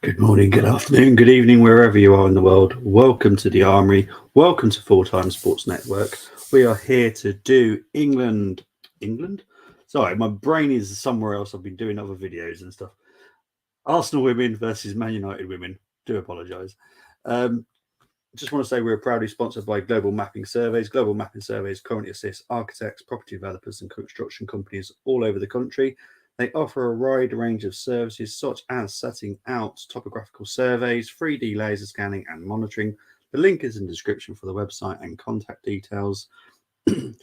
Good morning, good afternoon, good evening, wherever you are in the world. Welcome to the Armory. Welcome to Full Time Sports Network. We are here to do England. Sorry, my brain is somewhere else. I've been doing other videos and stuff. Arsenal women versus Man United women. Do apologise. Just want to say we're proudly sponsored by Global Mapping Surveys. Global Mapping Surveys currently assists architects, property developers, and construction companies all over the country. They offer a wide range of services such as setting out topographical surveys, 3D laser scanning, and monitoring. The link is in the description for the website and contact details.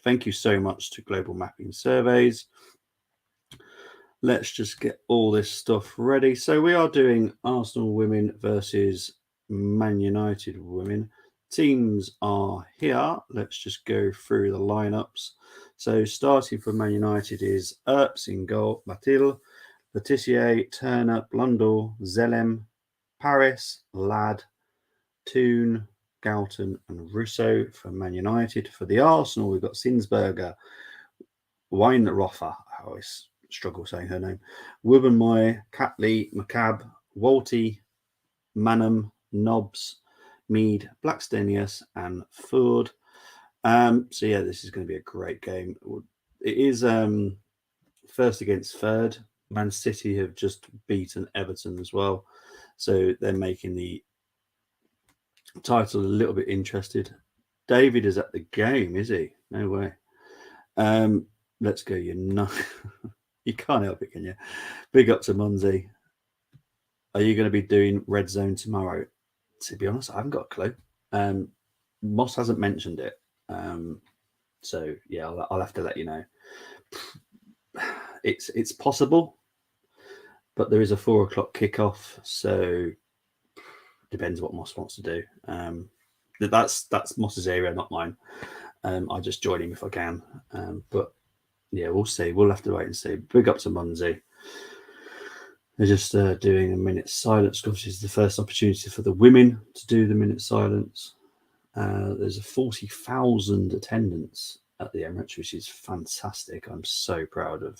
Thank you so much to Global Mapping Surveys. Let's just get all this stuff ready. So we are doing Arsenal women versus Man United women. Teams are here. Let's just go through the lineups. So starting for Man United is Earps in goal, Mathilde, Letitia, Turner, Blundell, Zelem, Paris, Ladd, Toon, Galton, and Russo for Man United. For the Arsenal, we've got Sinsberger, Weinroffer, I always struggle saying her name, Wubbenmoy, Catley, McCabe, Walty, Manham, Nobbs, Mead, Blackstenius, and Ford. So yeah, this is going to be a great game. It is first against third. Man City have just beaten Everton as well, so they're making the title a little bit interested. David is at the game, is he? No way. Let's go. You can't help it, can you? Big up to Munzi. Are you going to be doing Red Zone tomorrow? To be honest, I haven't got a clue. Moss hasn't mentioned it. So yeah, I'll have to let you know. It's possible, but there is a 4 o'clock kickoff, so depends what Moss wants to do. That's Moss's area, not mine. I'll just join him if I can. But yeah, we'll see. We'll have to wait and see. Big up to Munzi. They're just doing a minute silence because this is the first opportunity for the women to do the minute silence. There's a 40,000 attendance at the Emirates, which is fantastic. I'm so proud of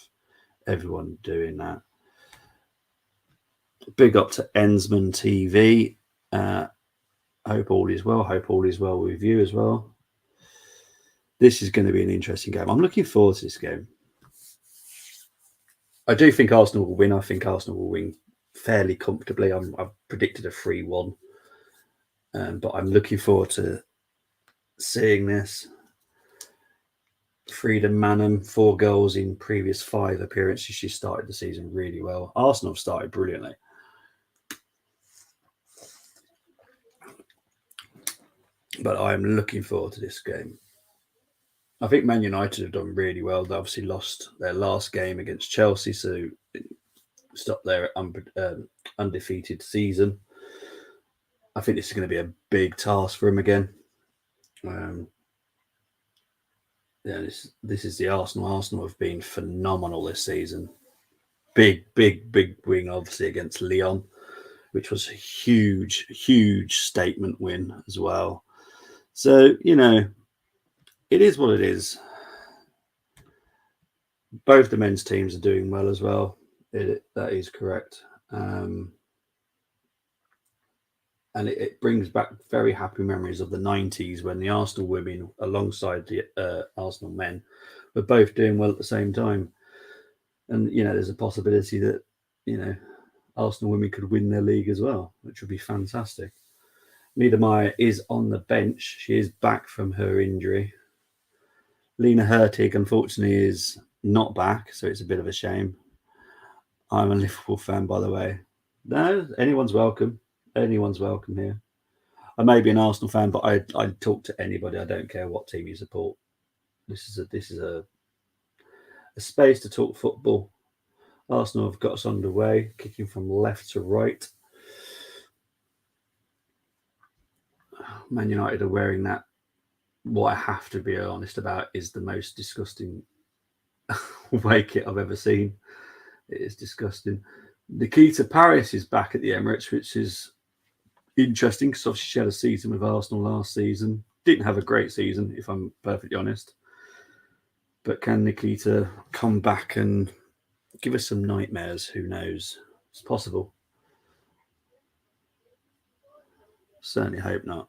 everyone doing that. Big up to Ensman TV. Hope all is well. Hope all is well with you as well. This is going to be an interesting game. I'm looking forward to this game. I do think Arsenal will win. I think Arsenal will win fairly comfortably. I've predicted a 3-1. But I'm looking forward to seeing this. Frida Manham, 4 goals in previous 5 appearances. She started the season really well. Arsenal started brilliantly. But I'm looking forward to this game. I think Man United have done really well. They obviously lost their last game against Chelsea, so stopped their undefeated season. I think this is going to be a big task for him again. Yeah, this is the Arsenal. Arsenal have been phenomenal this season. Big win, obviously, against Lyon, which was a huge statement win as well. So, it is what it is. Both the men's teams are doing well as well. That is correct. And it brings back very happy memories of the 90s when the Arsenal women, alongside the Arsenal men, were both doing well at the same time. And, there's a possibility that, Arsenal women could win their league as well, which would be fantastic. Niedermeyer is on the bench. She is back from her injury. Lena Hurtig, unfortunately, is not back, so it's a bit of a shame. I'm a Liverpool fan, by the way. No, anyone's welcome. Anyone's welcome here. I may be an Arsenal fan, but I talk to anybody. I don't care what team you support. This is a space to talk football. Arsenal have got us underway, kicking from left to right. Man United are wearing that. What I have to be honest about is the most disgusting away kit I've ever seen. It is disgusting. Nikita Paris is back at the Emirates, which is interesting because obviously she had a season with Arsenal last season. Didn't have a great season, if I'm perfectly honest. But can Nikita come back and give us some nightmares? Who knows? It's possible. Certainly hope not.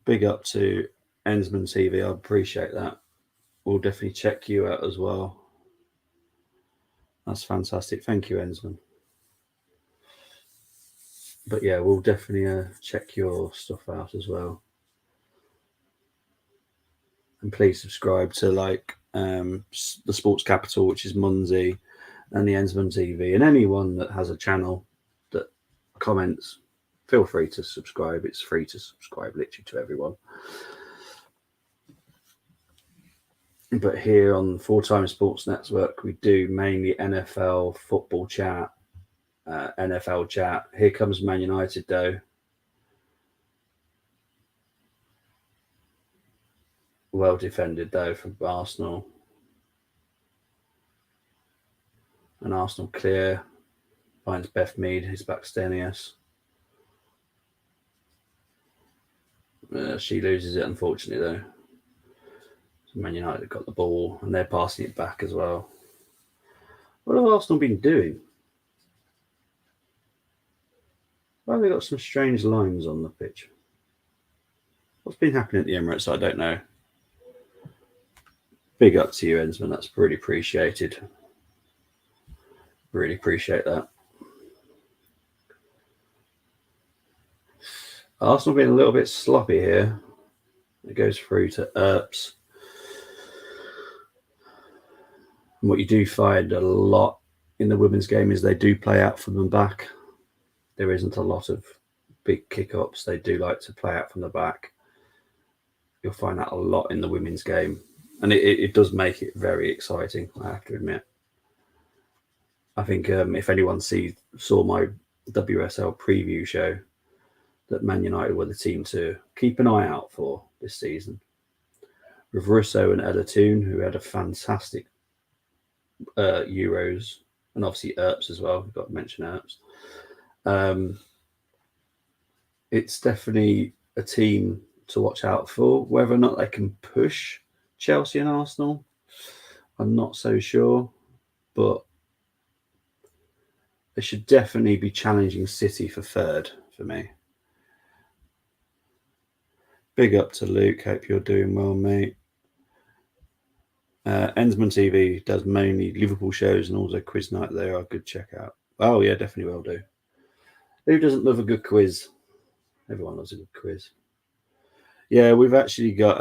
Big up to Ensman TV. I appreciate that. We'll definitely check you out as well. That's fantastic. Thank you, Ensman. But yeah, we'll definitely check your stuff out as well. And please subscribe to the Sports Capital, which is Munsey, and the Ensman TV, and anyone that has a channel that comments, feel free to subscribe. It's free to subscribe literally to everyone. But here on Full Time Sports Network, we do mainly NFL, football chat, NFL chat. Here comes Man United, though. Well defended, though, from Arsenal. And Arsenal clear. Finds Beth Mead, who's Baxtenius. She loses it, unfortunately, though. So Man United got the ball, and they're passing it back as well. What have Arsenal been doing? Why have they got some strange lines on the pitch? What's been happening at the Emirates? I don't know. Big up to you, Ensman. That's really appreciated. Really appreciate that. Arsenal being a little bit sloppy here. It goes through to Earps. And what you do find a lot in the women's game is they do play out from the back. There isn't a lot of big kick-ups. They do like to play out from the back. You'll find that a lot in the women's game. And it does make it very exciting, I have to admit. I think if anyone saw my WSL preview show, that Man United were the team to keep an eye out for this season. With Russo and Ella Toon, who had a fantastic Euros, and obviously Earps as well. We've got to mention Earps. It's definitely a team to watch out for. Whether or not they can push Chelsea and Arsenal, I'm not so sure, but they should definitely be challenging City for third for me. Big up to Luke. Hope you're doing well, mate. Ensman TV does mainly Liverpool shows and also quiz night. They are a good check out. Oh, yeah, definitely will do. Who doesn't love a good quiz? Everyone loves a good quiz. Yeah, we've actually got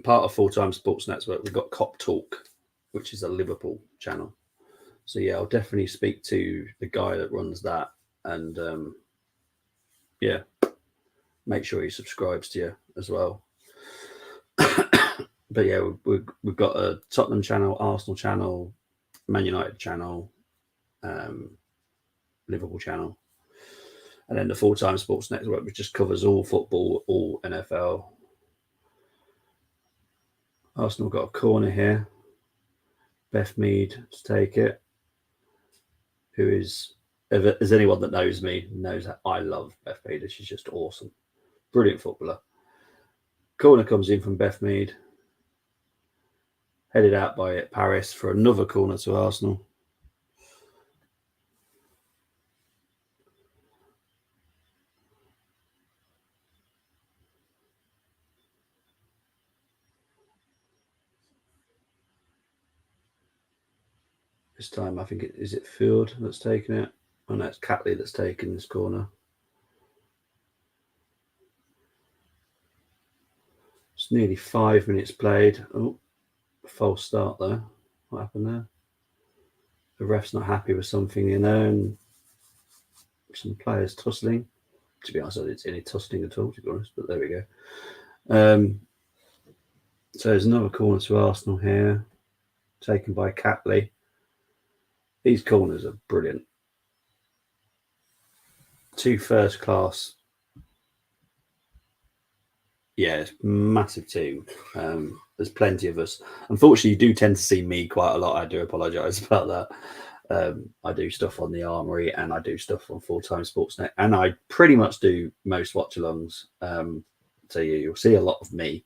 part of Full Time Sports Network. We've got Cop Talk, which is a Liverpool channel. So, yeah, I'll definitely speak to the guy that runs that and, yeah, make sure he subscribes to you as well. But yeah, we've got a Tottenham channel, Arsenal channel, Man United channel, Liverpool channel, and then the Full Time Sports Network, which just covers all football, all NFL. Arsenal got a corner here. Beth Mead to take it. Who is, as anyone that knows me knows that I love Beth Mead. She's just awesome, brilliant footballer. Corner comes in from Beth Mead. Headed out by Paris for another corner to Arsenal. This time, I think is it Field that's taken it? Oh no, it's Catley that's taken this corner. It's nearly 5 minutes played. Oh, false start there. What happened there? The ref's not happy with something in there, and some players tussling. To be honest, I didn't see any tussling at all, to be honest, but there we go. So there's another corner to Arsenal here, taken by Catley. These corners are brilliant. Two first class. Yeah, it's a massive team. There's plenty of us. Unfortunately, you do tend to see me quite a lot. I do apologise about that. I do stuff on the Armory and I do stuff on Full Time Sportsnet, and I pretty much do most watchalongs. So you'll see a lot of me,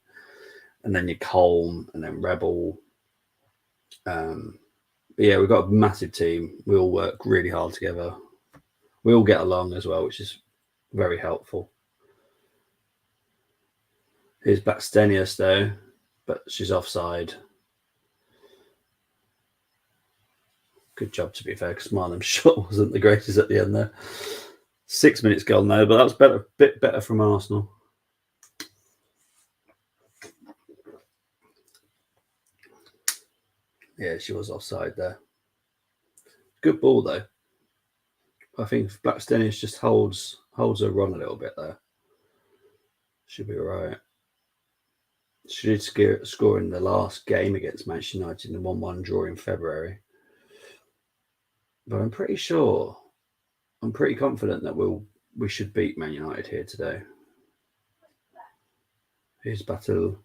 and then your Colm, and then Rebel. But But yeah, we've got a massive team. We all work really hard together. We all get along as well, which is very helpful. Here's Blackstenius though, but she's offside. Good job, to be fair, because Marnham's shot wasn't the greatest at the end there. 6 minutes gone though, but that was a bit better from Arsenal. Yeah, she was offside there. Good ball though. I think Blackstenius just holds her run a little bit there. Should be right. She did score in the last game against Manchester United in the 1-1 draw in February. But I'm pretty confident that we should beat Man United here today. Here's Battle.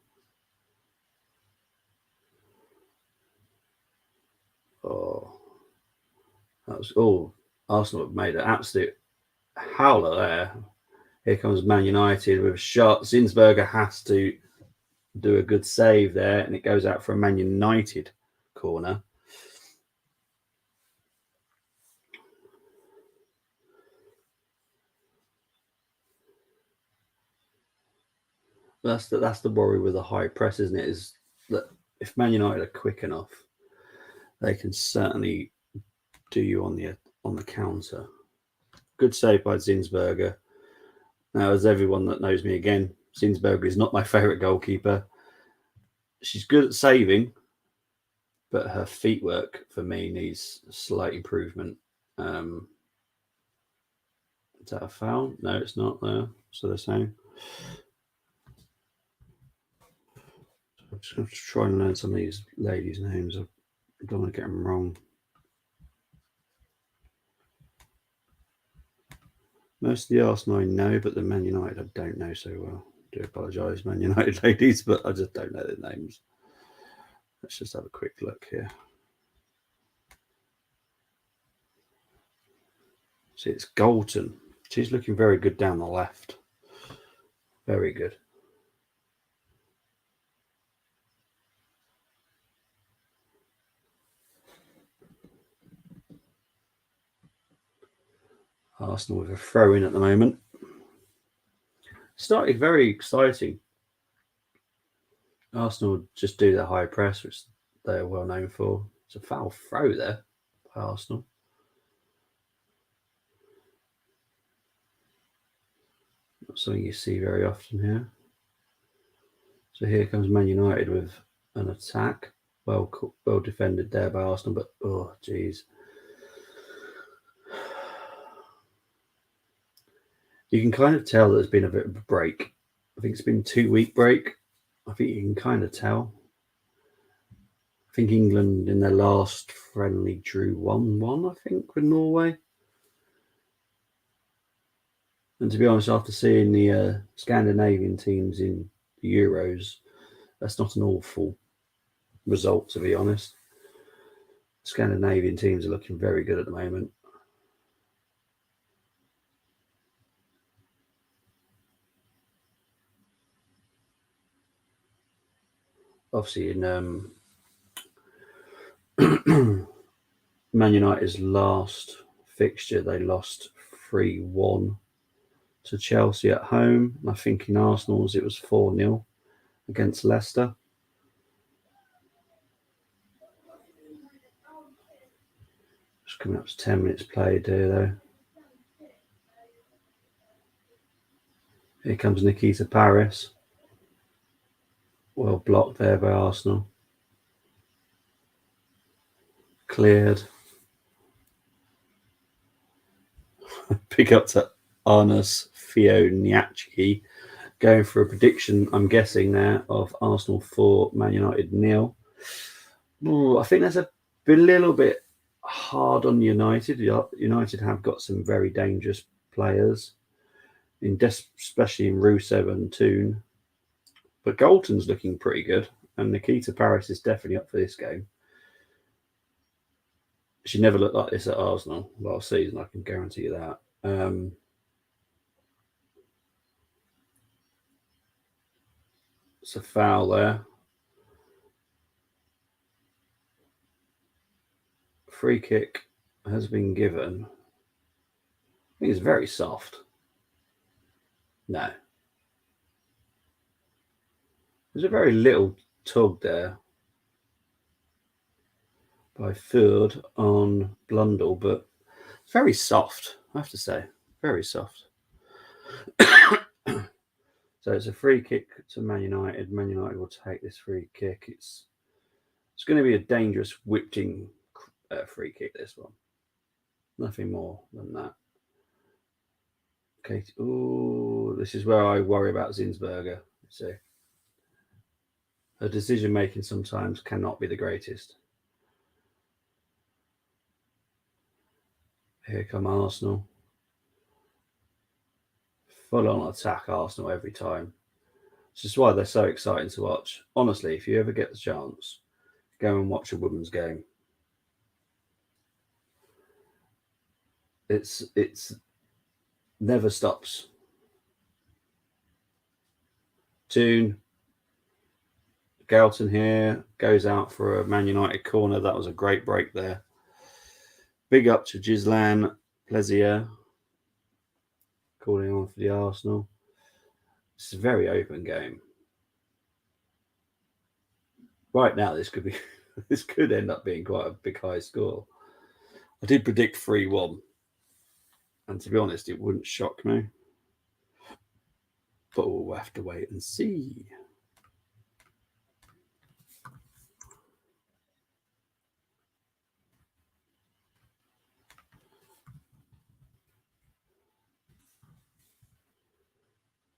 Oh, Arsenal have made an absolute howler there. Here comes Man United with a shot. Zinsberger has to do a good save there, and it goes out for a Man United corner. That's the worry with the high press, isn't it? Is that if Man United are quick enough, they can certainly do you on the counter. Good save by Zinsberger. Now, as everyone that knows me again, Zinsberger is not my favourite goalkeeper. She's good at saving, but her feet work for me needs slight improvement. Is that a foul? No, it's not there. So they're saying. I'm just going to try and learn some of these ladies' names. I don't want to get them wrong. Most of the Arsenal I know, but the Man United I don't know so well. I do apologise, Man United ladies, but I just don't know their names. Let's just have a quick look here. See, it's Galton. She's looking very good down the left. Very good. Arsenal with a throw in at the moment. Started very exciting. Arsenal just do their high press, which they're well known for. It's a foul throw there by Arsenal. Not something you see very often here. So here comes Man United with an attack. Well defended there by Arsenal, but oh geez. You can kind of tell there's been a bit of a break. I think it's been a 2-week break. I think you can kind of tell. I think England in their last friendly drew 1-1, I think, with Norway. And to be honest, after seeing the Scandinavian teams in the Euros, that's not an awful result, to be honest. Scandinavian teams are looking very good at the moment. Obviously, in Man United's last fixture, they lost 3-1 to Chelsea at home. And I think in Arsenal's it was 4-0 against Leicester. Just coming up to 10 minutes played here, though. Here comes Nikita Paris. Well blocked there by Arsenal. Cleared. Pick up to Arnas Fioniacki. Going for a prediction, I'm guessing there, of Arsenal 4, Man United 0. I think that's a little bit hard on United. United have got some very dangerous players, especially in Rusev and Toon. But Galton's looking pretty good, and Nikita Paris is definitely up for this game. She never looked like this at Arsenal last season, I can guarantee you that. It's a foul there. free kick has been given. I think it's very soft. No. There's a very little tug there by Ford on Blundell, but it's very soft, I have to say. Very soft. So it's a free kick to Man United. Man United will take this free kick. It's going to be a dangerous whipping free kick, this one. Nothing more than that. Okay. Oh, this is where I worry about Zinsberger. See, her decision making sometimes cannot be the greatest. Here come Arsenal. Full on attack Arsenal every time. This is why they're so exciting to watch. Honestly, if you ever get the chance, go and watch a women's game. It's never stops. Toon, Galton here goes out for a Man United corner. That was a great break there. Big up to Gislan Plaisir calling on for the Arsenal. It's a very open game. Right now, this could end up being quite a big high score. I did predict 3-1, and to be honest, it wouldn't shock me. But we'll have to wait and see.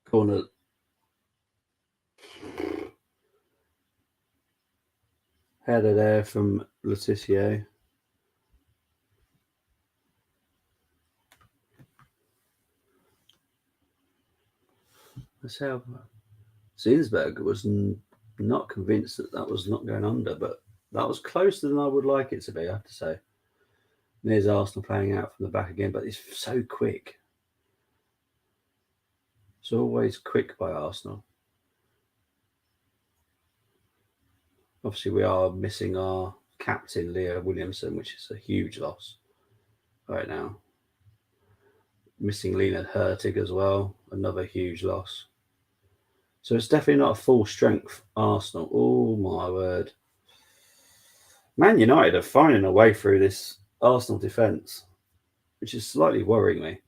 Corner. Header there from Letitia. That's how Zinsberg was not convinced that was not going under, but that was closer than I would like it to be, I have to say. And there's Arsenal playing out from the back again, but it's so quick. It's always quick by Arsenal. Obviously, we are missing our captain, Leah Williamson, which is a huge loss right now. Missing Lena Hurtig as well, another huge loss. So it's definitely not a full strength Arsenal. Oh my word. Man United are finding a way through this Arsenal defence, which is slightly worrying me.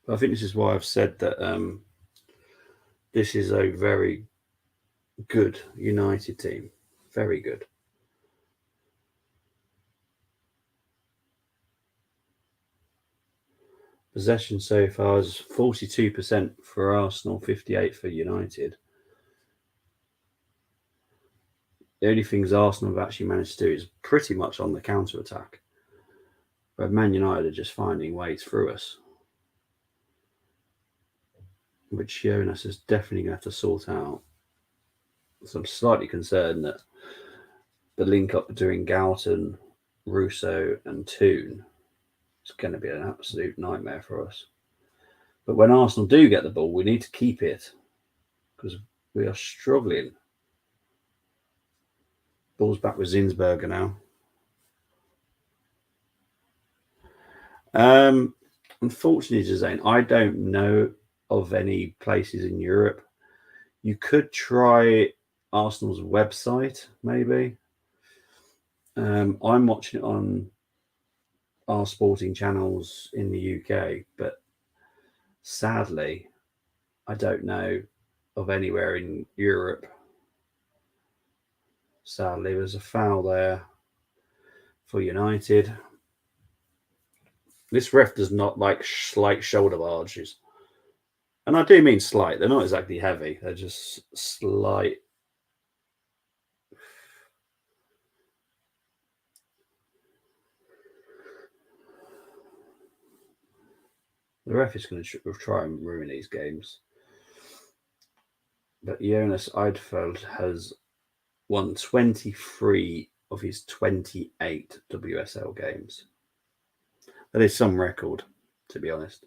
But I think this is why I've said that this is a very good United team. Very good. Possession so far is 42% for Arsenal, 58% for United. The only things Arsenal have actually managed to do is pretty much on the counter-attack. But Man United are just finding ways through us, which Jonas is definitely going to have to sort out. So I'm slightly concerned that the link-up between Galton, Russo and Toon is going to be an absolute nightmare for us. But when Arsenal do get the ball, we need to keep it because we are struggling. Ball's back with Zinsberger now. Unfortunately, Jazane, I don't know of any places in Europe. You could try Arsenal's website, maybe. I'm watching it on our sporting channels in the UK, but sadly, I don't know of anywhere in Europe. Sadly, there's a foul there for United. This ref does not like slight shoulder barges. And I do mean slight. They're not exactly heavy. They're just slight. The ref is going to try and ruin these games. But Jonas Eidfeld has won 23 of his 28 WSL games. That is some record, to be honest.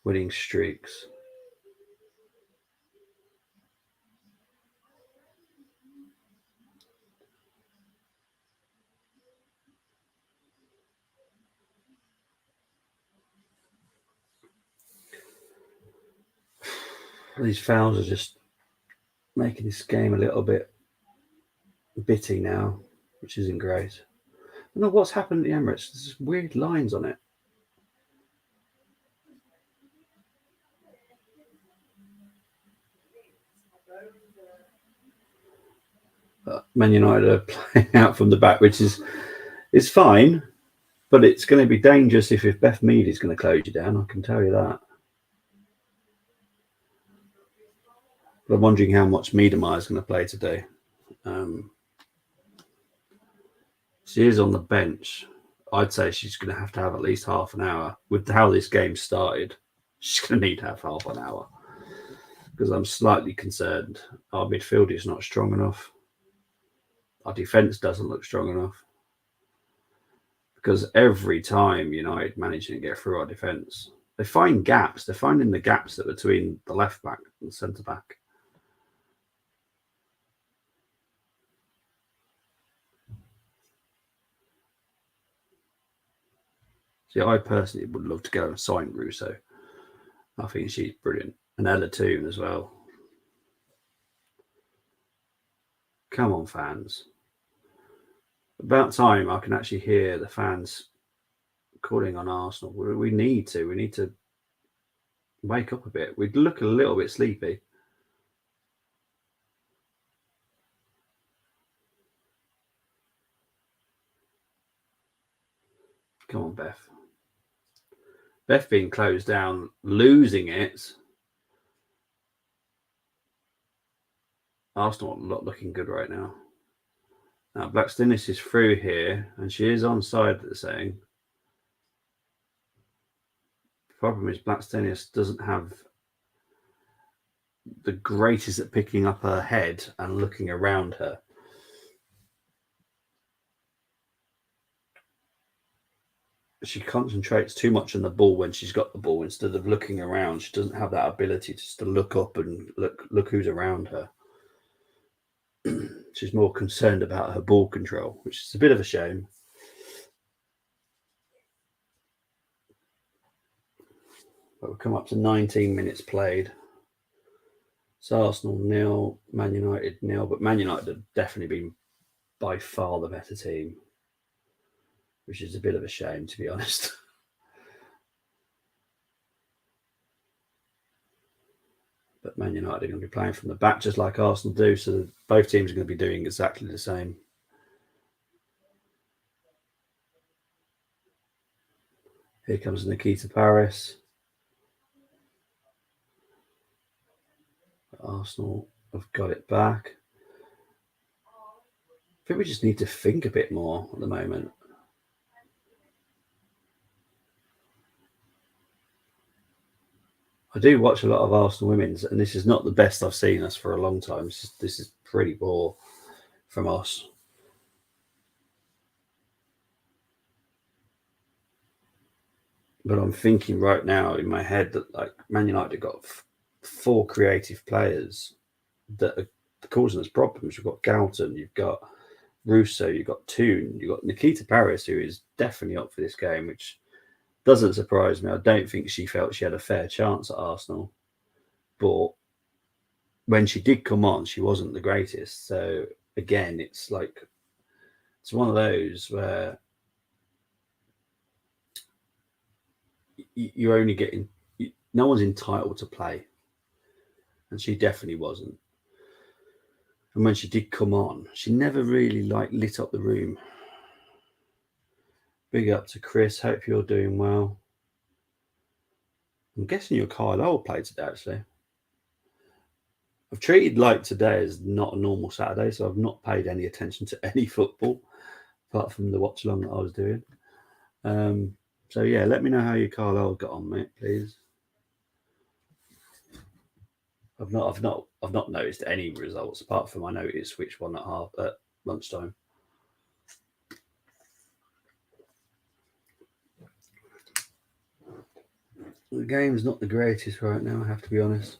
winning streaks. These fouls are just making this game a little bit bitty now, which isn't great. I don't know what's happened at the Emirates. There's weird lines on it. Man United are playing out from the back, which is fine, but it's going to be dangerous if Beth Mead is going to close you down. I can tell you that. But I'm wondering how much Miedemar is going to play today. She is on the bench. I'd say she's going to have at least half an hour. With how this game started, she's going to need to have half an hour. Because I'm slightly concerned. Our midfield is not strong enough. Our defence doesn't look strong enough. Because every time United managing to get through our defence, they find gaps. They're finding the gaps that between the left back and the centre back. See, I personally would love to go and sign Russo. I think she's brilliant. And Ella Toon as well. Come on, fans. About time I can actually hear the fans calling on Arsenal. We need to wake up a bit. We look a little bit sleepy. Come on, Beth. Beth being closed down, losing it. Arsenal not looking good right now. Now, Blackstenius is through here, and she is onside, they're saying. The problem is Blackstenius doesn't have the greatest at picking up her head and looking around her. She concentrates too much on the ball when she's got the ball instead of looking around. She doesn't have that ability just to look up and look who's around her. She's more concerned about her ball control, which is a bit of a shame. But we've come up to 19 minutes played. So Arsenal 0, Man United 0, but Man United have definitely been by far the better team, which is a bit of a shame, to be honest. But Man United are going to be playing from the back just like Arsenal do, so both teams are going to be doing exactly the same. Here comes Nikita Paris. Arsenal have got it back. I think we just need to think a bit more at the moment. I do watch a lot of Arsenal women's, and this is not the best I've seen us for a long time. This is pretty poor from us. But I'm thinking right now in my head that like Man United got 4 creative players that are causing us problems. You've got Galton, you've got Russo, you've got Toon, you've got Nikita Paris, who is definitely up for this game, which doesn't surprise me. I don't think she felt she had a fair chance at Arsenal. But when she did come on, she wasn't the greatest. So again, it's one of those where you're only getting, no one's entitled to play. And she definitely wasn't. And when she did come on, she never really lit up the room. Big up to Chris. Hope you're doing well. I'm guessing your Carlisle played today, actually. I've treated today as not a normal Saturday, so I've not paid any attention to any football apart from the watch-along that I was doing. So yeah, let me know how your Carlisle got on, mate, please. I've not noticed any results apart from I noticed which one at lunchtime. The game's not the greatest right now, I have to be honest.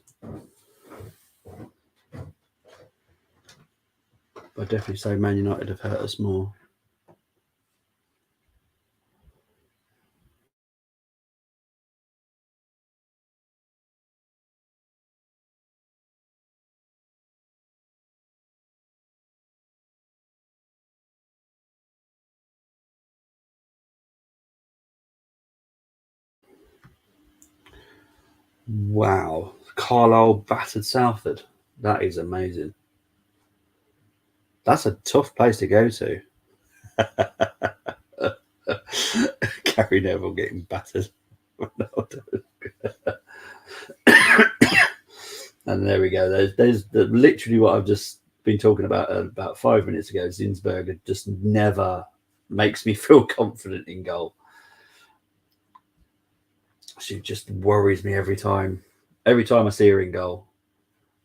I'd definitely say Man United have hurt us more. Wow. Carlisle battered Salford. That is amazing. That's a tough place to go to. Gary Neville getting battered. And there we go. There's literally what I've just been talking about 5 minutes ago. Zinsberger just never makes me feel confident in goal. She just worries me every time. Every time I see her in goal,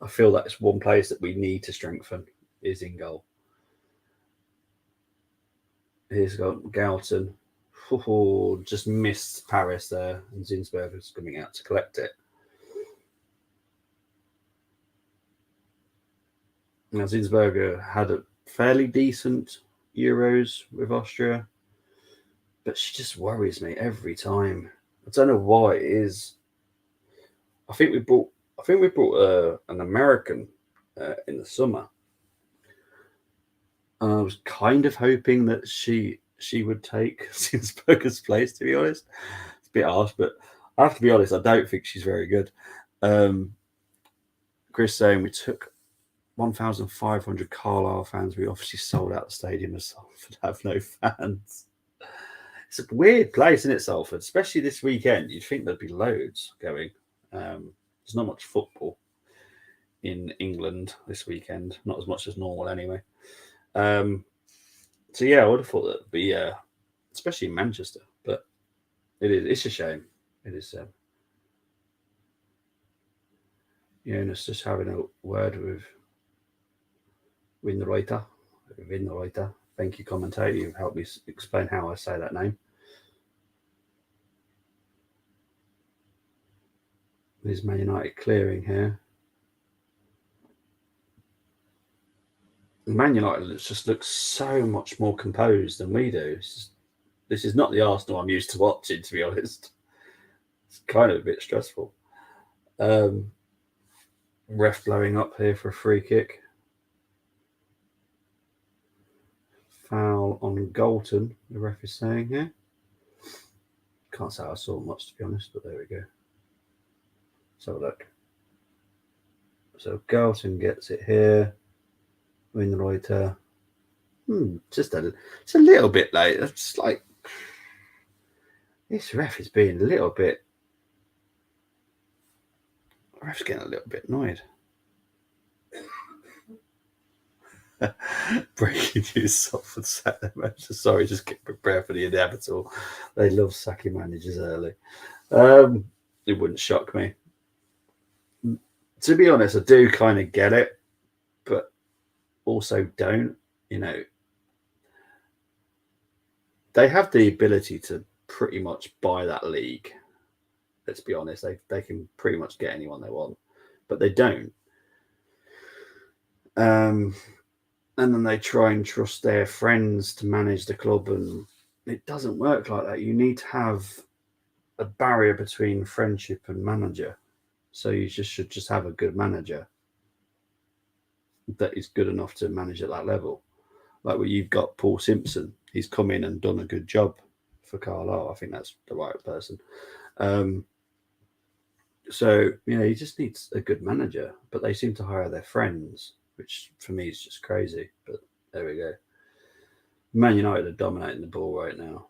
I feel that it's one place that we need to strengthen is in goal. Here's got Galton. Oh, just missed Paris there, and Zinsberger's coming out to collect it. Now, Zinsberger had a fairly decent Euros with Austria, but she just worries me every time. I don't know why it is. I think we brought an American in the summer. I was kind of hoping that she would take Zinsberger's place. To be honest, it's a bit harsh, but I have to be honest. I don't think she's very good. Chris saying we took 1,500 Carlisle fans. We obviously sold out the stadium as Salford have no fans. It's a weird place, isn't it, Salford? Especially this weekend. You'd think there'd be loads going. There's not much football in England this weekend. Not as much as normal, anyway. So yeah, I would have thought that'd be, especially in Manchester. But it's a shame. It is. It's just having a word with Winreuter. Thank you, commentator. You've helped me explain how I say that name. There's Man United clearing here. Man United just looks so much more composed than we do. This is not the Arsenal I'm used to watching, to be honest. It's kind of a bit stressful. Ref blowing up here for a free kick. Foul on Galton, the ref is saying here. Can't say I saw much, to be honest, but there we go. So look. So Galton gets it here. Winreuter. It's a little bit late. It's like this ref is being a little bit. The ref's getting a little bit annoyed. Breaking news: Salford sacked their manager. Sorry, just get prepared for the inevitable. They love sacking managers early. It wouldn't shock me. To be honest, I do kind of get it, but also don't. They have the ability to pretty much buy that league. Let's be honest, they can pretty much get anyone they want, but they don't. And then they try and trust their friends to manage the club, and it doesn't work like that. You need to have a barrier between friendship and manager. So you should just have a good manager that is good enough to manage at that level. Like where you've got Paul Simpson, he's come in and done a good job for Carlisle. I think that's the right person. So he just needs a good manager, but they seem to hire their friends, which for me is just crazy. But there we go. Man United are dominating the ball right now.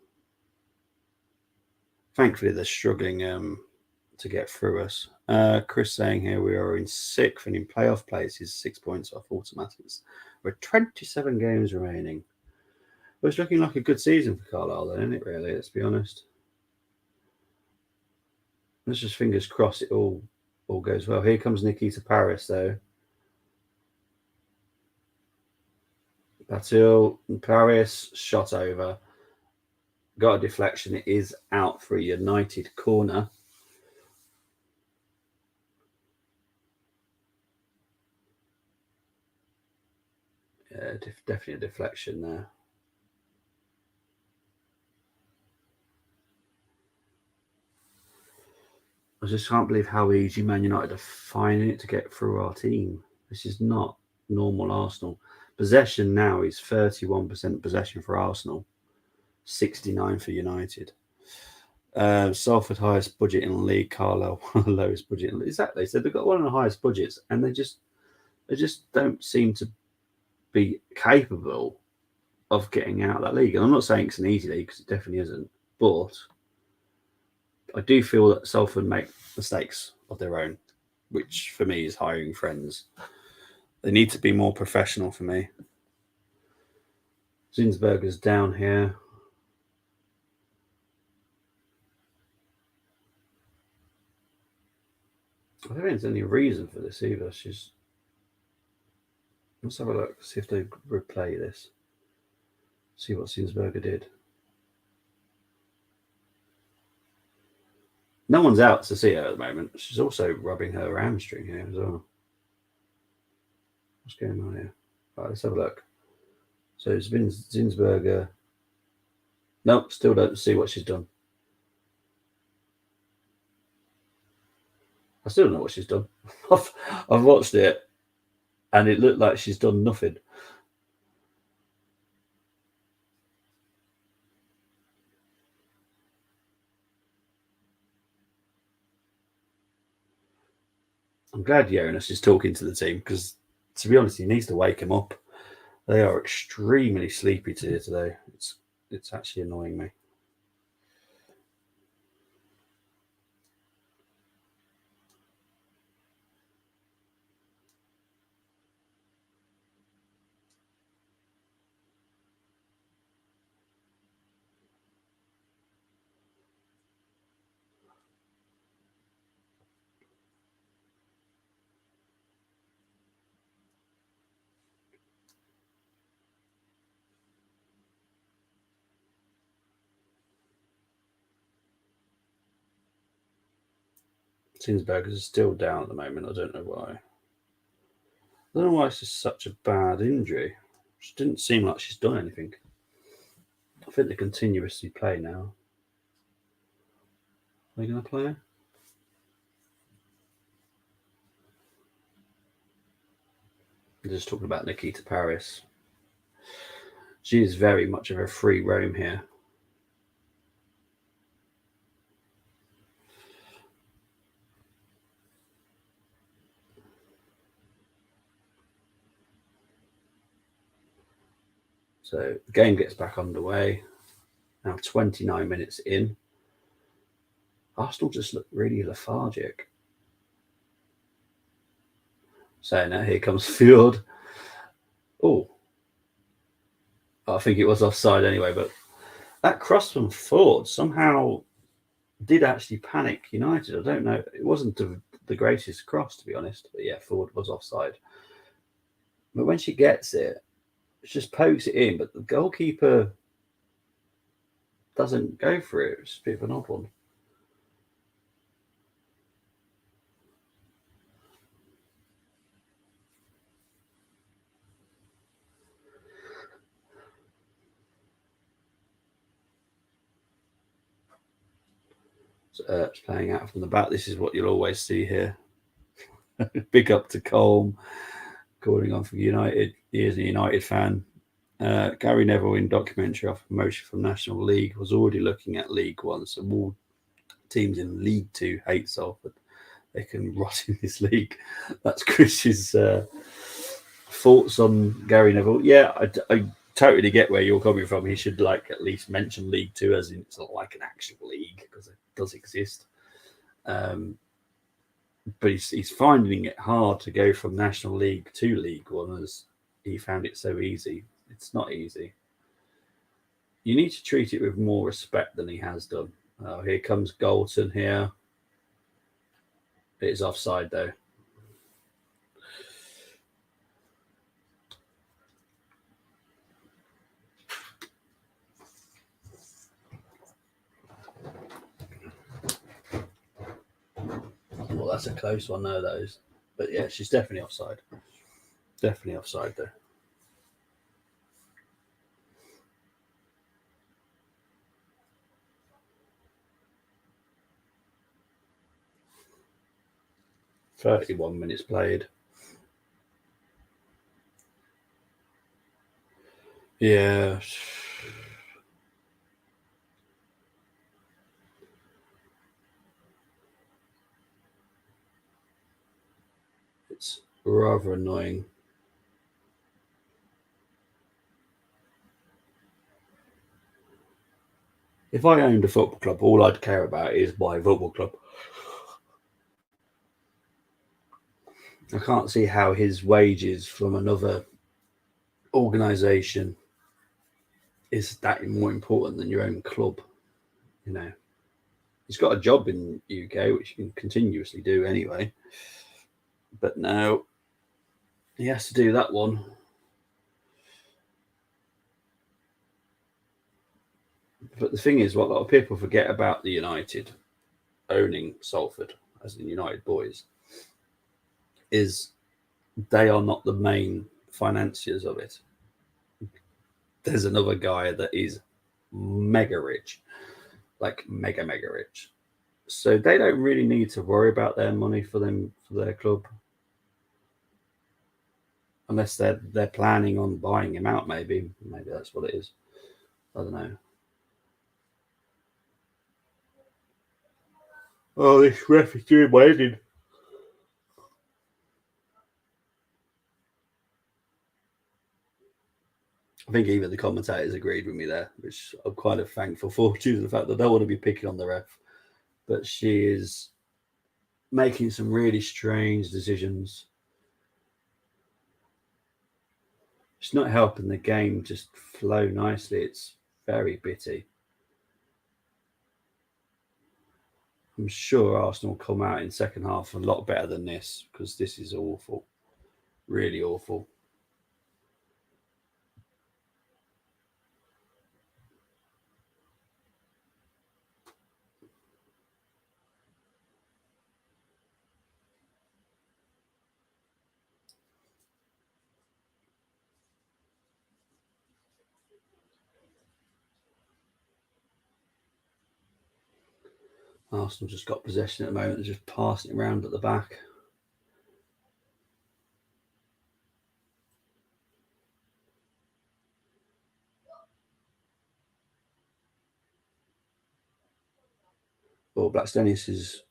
Thankfully, they're struggling to get through us. Chris saying here we are in sixth and in playoff places, 6 points off automatics. We're 27 games remaining. Well, it's looking like a good season for Carlisle, then, isn't it? Really, let's be honest. Let's just fingers crossed it all goes well. Here comes Nikita Paris, though. Batil and Paris shot over. Got a deflection. It is out for a United corner. Yeah, definitely a deflection there. I just can't believe how easy Man United are finding it to get through our team. This is not normal Arsenal. Possession now is 31% possession for Arsenal, 69 for United. Salford highest budget in the league, Carlisle lowest budget in the league. Exactly. So they've got one of the highest budgets, and they just don't seem to be capable of getting out of that league. And I'm not saying it's an easy league because it definitely isn't, but I do feel that Salford make mistakes of their own, which for me is hiring friends. They need to be more professional for me. Zinsberger's down here. I don't think there's any reason for this either. Let's have a look, see if they replay this. See what Zinsberger did. No one's out to see her at the moment. She's also rubbing her hamstring here as well. What's going on here? Right, let's have a look. So it's been Zinsberger. Nope, still don't see what she's done. I still don't know what she's done. I've watched it, and it looked like she's done nothing. I'm glad Jonas is talking to the team because, to be honest, he needs to wake him up. They are extremely sleepy today. It's actually annoying me. Zinsberger is still down at the moment. I don't know why. I don't know why it's just such a bad injury. She didn't seem like she's done anything. I think they continuously play now. Are they going to play? I'm just talking about Nikita Paris. She is very much of a free roam here. So the game gets back underway. Now 29 minutes in. Arsenal just look really lethargic. So now here comes Fjord. Oh, I think it was offside anyway, but that cross from Ford somehow did actually panic United. I don't know. It wasn't the greatest cross, to be honest. But yeah, Ford was offside. But when she gets it, she just pokes it in, but the goalkeeper doesn't go for it. It's a bit of an odd one. So Earp's playing out from the back. This is what you'll always see here. Big up to Colm, calling on for United. He is a United fan. Gary Neville in documentary of promotion from National League was already looking at League One. So more teams in League Two hate Salford. They can rot in this league. That's Chris's thoughts on Gary Neville. Yeah, I totally get where you're coming from. He should at least mention League Two as in it's not like an actual league because it does exist. But he's finding it hard to go from National League to League One as he found it so easy. It's not easy. You need to treat it with more respect than he has done. Here comes Galton here. It is offside though. Well, that's a close one, though, those. But yeah, she's definitely offside. Definitely offside, though. 31 minutes played. Yeah. It's rather annoying. If I owned a football club, all I'd care about is my football club. I can't see how his wages from another organisation is that more important than your own club. You know, he's got a job in UK, which he can continuously do anyway. But now he has to do that one. But the thing is, what a lot of people forget about the United owning Salford, as in United Boys, is they are not the main financiers of it. There's another guy that is mega rich, like mega rich. So they don't really need to worry about their money for their club, unless they're planning on buying him out. Maybe that's what it is. I don't know. Oh, this ref is doing my head in. I think even the commentators agreed with me there, which I'm kind of thankful for, due to the fact that I don't want to be picking on the ref. But she is making some really strange decisions. It's not helping the game just flow nicely. It's very bitty. I'm sure Arsenal will come out in second half a lot better than this, because this is awful. Really awful. Arsenal just got possession at the moment. They're just passing it around at the back. Oh, Blackstenius is.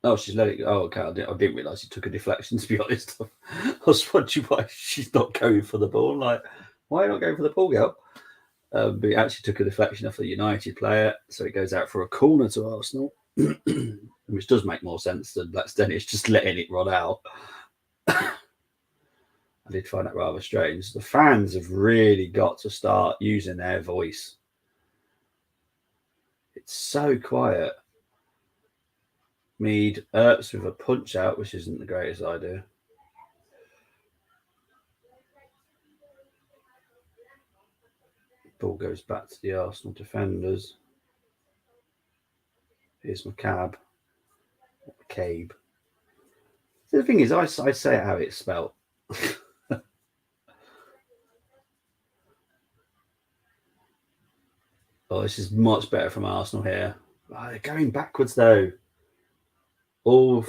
Oh, she's letting. Oh, okay. I didn't realise he took a deflection. To be honest, I was wondering why she's not going for the ball. Like, why not going for the ball, girl? But he actually took a deflection off the United player, so it goes out for a corner to Arsenal, which does make more sense than Blackstenius just letting it run out. I did find that rather strange. The fans have really got to start using their voice. It's so quiet. Mead Earps with a punch out, which isn't the greatest idea. Ball goes back to the Arsenal defenders. Here's McCabe. McCabe. The thing is, I say it how it's spelled. Oh, this is much better from Arsenal here. Oh, they're going backwards though. Oh,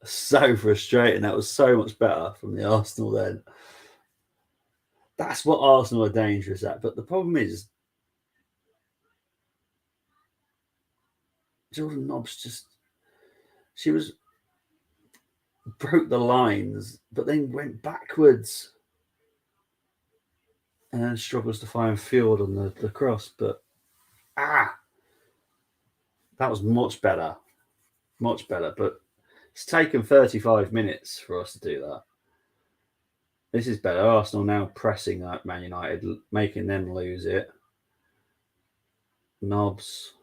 so frustrating. That was so much better from the Arsenal then. That's what Arsenal are dangerous at. But the problem is, Jordan Nobbs she broke the lines, but then went backwards and then struggles to find field on the cross. But that was much better. Much better. But it's taken 35 minutes for us to do that. This is better. Arsenal now pressing like Man United, making them lose it. Nobbs.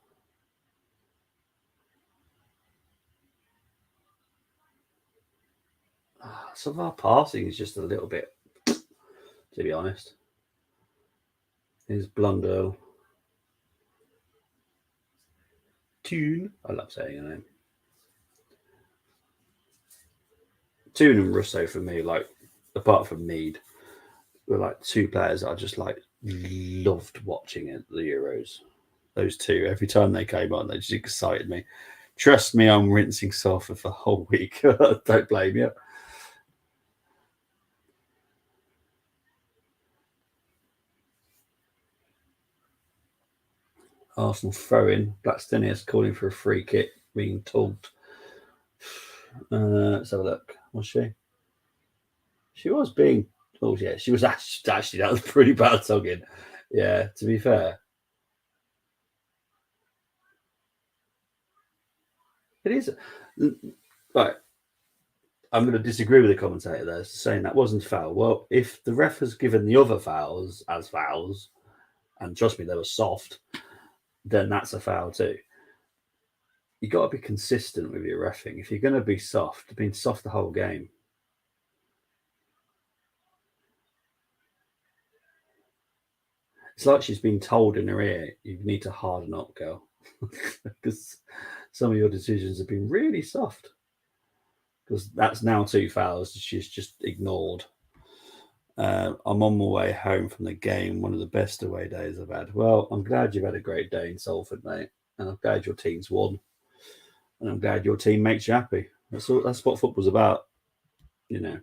Some of our passing is just a little bit, to be honest. Here's Blundell. Toon. I love saying your name. Toon and Russo for me, like, apart from Mead, were like two players I just like loved watching at the Euros. those two. Every time they came on, they just excited me. Trust me, I'm rinsing Salford for a whole week. Don't blame you. Arsenal throw-in. Blackstenius calling for a free kick, being told. Let's have a look. Was she? She was being. Oh yeah, she was actually that was pretty bad tugging. Yeah, to be fair, it is. Right, I'm going to disagree with the commentator there, saying that wasn't foul. Well, if the ref has given the other fouls as fouls, and trust me, they were soft, then that's a foul too. You got to be consistent with your refing. If you're going to be soft, being soft the whole game. It's like she's been told in her ear, you need to harden up, girl. Because some of your decisions have been really soft. Because that's now 2 fouls she's just ignored. I'm on my way home from the game, one of the best away days I've had. Well, I'm glad you've had a great day in Salford, mate. And I'm glad your team's won. And I'm glad your team makes you happy. That's what football's about, you know.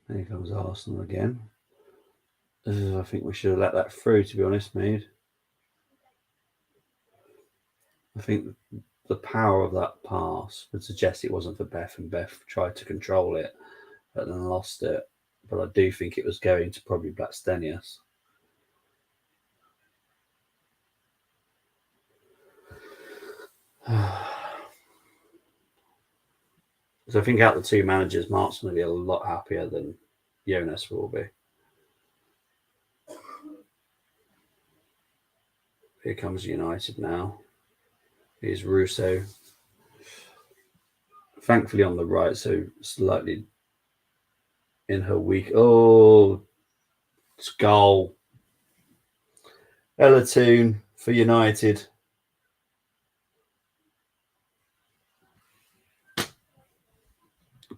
Here comes Arsenal again. I think we should have let that through, to be honest, mate. I think the power of that pass would suggest it wasn't for Beth, and Beth tried to control it, but then lost it. But I do think it was going to probably Blackstenius. So I think out of the 2 managers, Mark's going to be a lot happier than Jonas will be. Here comes United now. Here's Russo. Thankfully on the right, so slightly in her weak. Oh, it's goal. Ella Toon for United.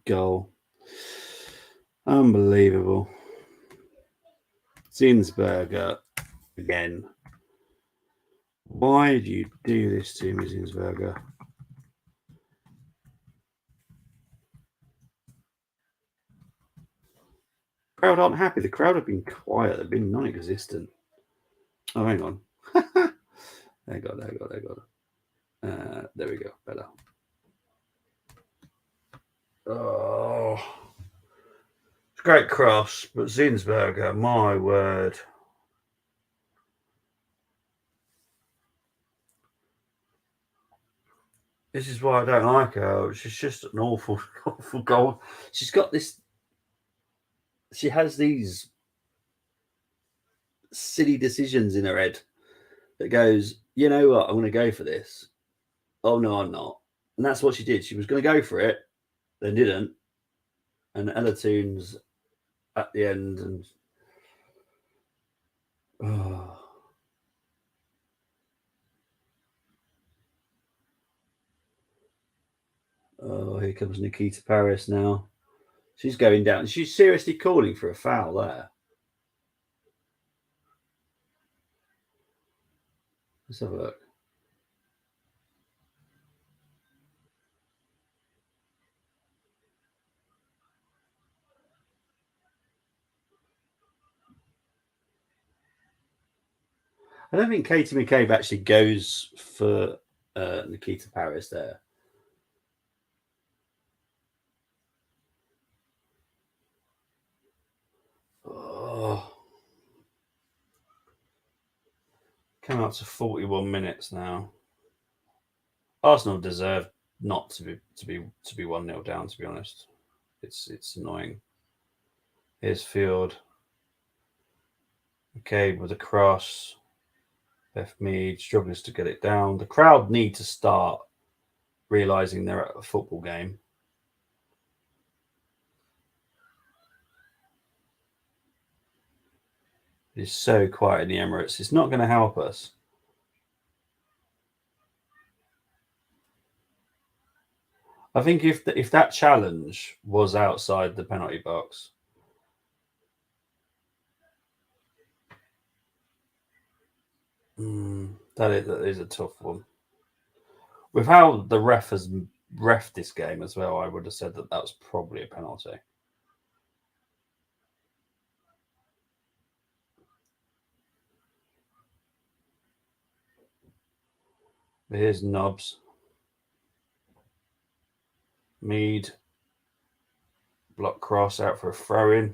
Goal. Unbelievable. Zinsberger again. Why do you do this to me, Zinsberger? Crowd aren't happy. The crowd have been quiet. They've been non-existent. Oh, hang on. There we go. There we go. Better. Oh, it's a great cross, but Zinsberger, my word. This is why I don't like her. She's just an awful, awful goal. She's got this. She has these silly decisions in her head that goes, you know what, I'm going to go for this. Oh no, I'm not. And that's what she did. She was going to go for it, then didn't. And Ella Toon's at the end, and oh, here comes Nikita Paris now. She's going down. She's seriously calling for a foul there. Let's have a look. I don't think Katie McCabe actually goes for Nikita Paris there. Oh. Coming up to 41 minutes now. Arsenal deserve not to be 1-0 down, to be honest. It's annoying. Here's Field. Okay, with a cross. Beth Mead struggles to get it down. The crowd need to start realising they're at a football game. It's so quiet in the Emirates. It's not going to help us. I think if that challenge was outside the penalty box, that is a tough one. With how the ref has ref this game as well, I would have said that was probably a penalty. But here's Nobbs. Mead. Block cross out for a throw in.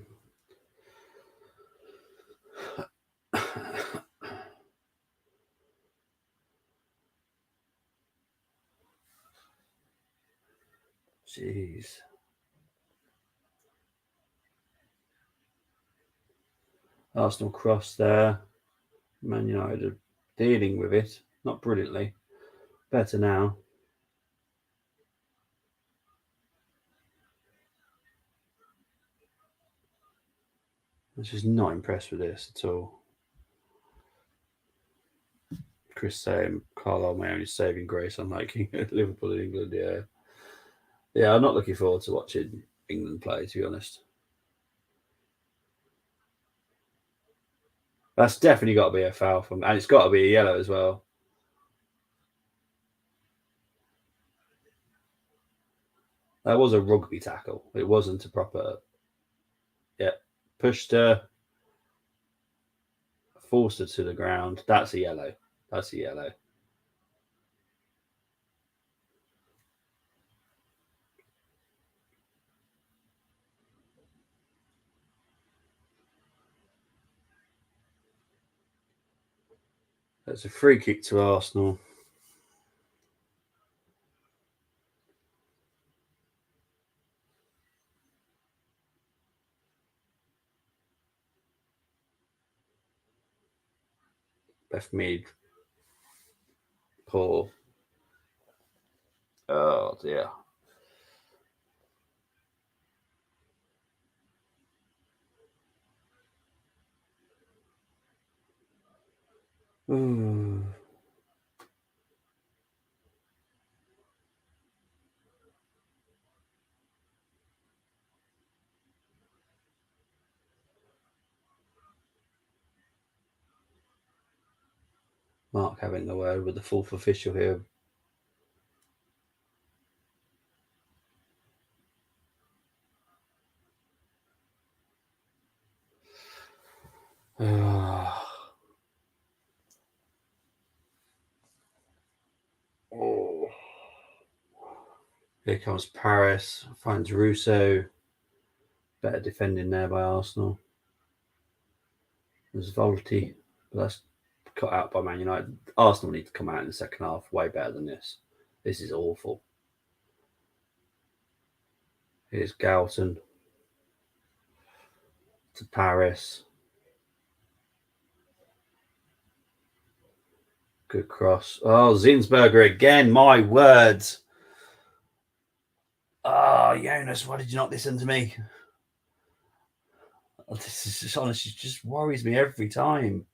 Jeez. Arsenal cross there. Man United are dealing with it. Not brilliantly. Better now. I'm just not impressed with this at all. Chris saying Carlisle my only saving grace, unlike Liverpool and England. Yeah, I'm not looking forward to watching England play, to be honest. That's definitely got to be a foul from, and it's got to be a yellow as well. That was a rugby tackle. It wasn't a proper. Yeah, pushed her, forced her to the ground. That's a yellow. That's a yellow. That's a free kick to Arsenal. Beth Mead. Poor. Oh dear. Mark having the word with the fourth official here. Oh. Here comes Paris, finds Russo. Better defending there by Arsenal. There's Volti, but that's cut out by Man United. Arsenal need to come out in the second half way better than this. This is awful. Here's Galton to Paris. Good cross. Oh, Zinsberger again. My words. Oh, Jonas, why did you not listen to me? This is just honestly just worries me every time.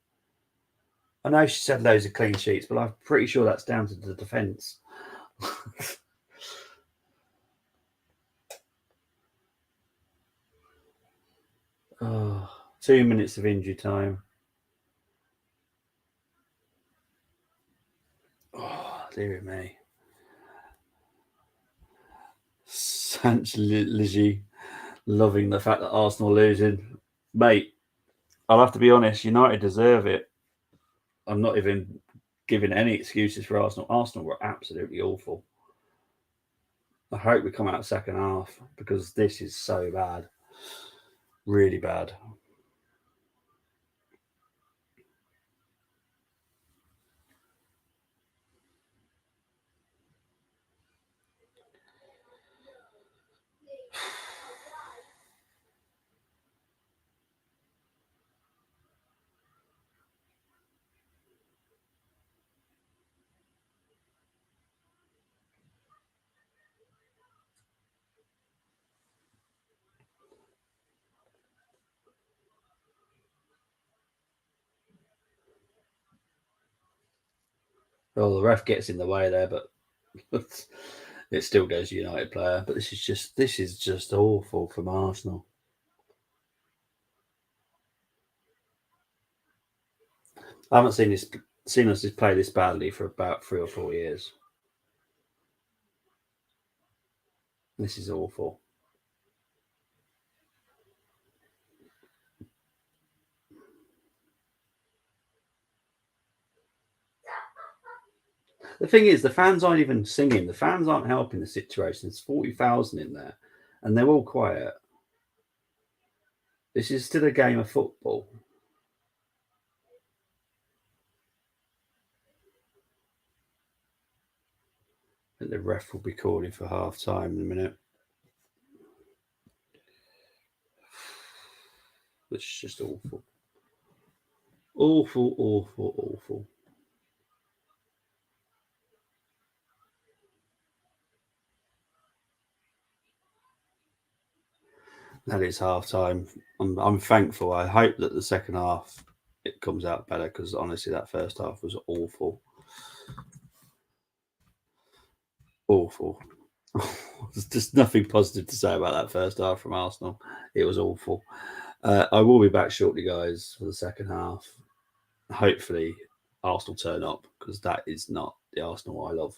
I know she said loads of clean sheets, but I'm pretty sure that's down to the defence. Oh, 2 minutes of injury time. Oh, dear me. Sanch Ligi loving the fact that Arsenal losing. Mate, I'll have to be honest, United deserve it. I'm not even giving any excuses for Arsenal. Arsenal were absolutely awful. I hope we come out second half because this is so bad. Really bad. Well, the ref gets in the way there, but it still goes United player. But this is just awful from Arsenal. I haven't seen us play this badly for about 3 or 4 years. This is awful. The thing is, the fans aren't even singing. The fans aren't helping the situation. There's 40,000 in there, and they're all quiet. This is still a game of football. I think the ref will be calling for half time in a minute. It's just awful. Awful, awful, awful. That is half time. I'm thankful. I hope that the second half it comes out better because honestly, that first half was awful. Awful. There's just nothing positive to say about that first half from Arsenal. It was awful. I will be back shortly, guys, for the second half. Hopefully, Arsenal turn up because that is not the Arsenal I love.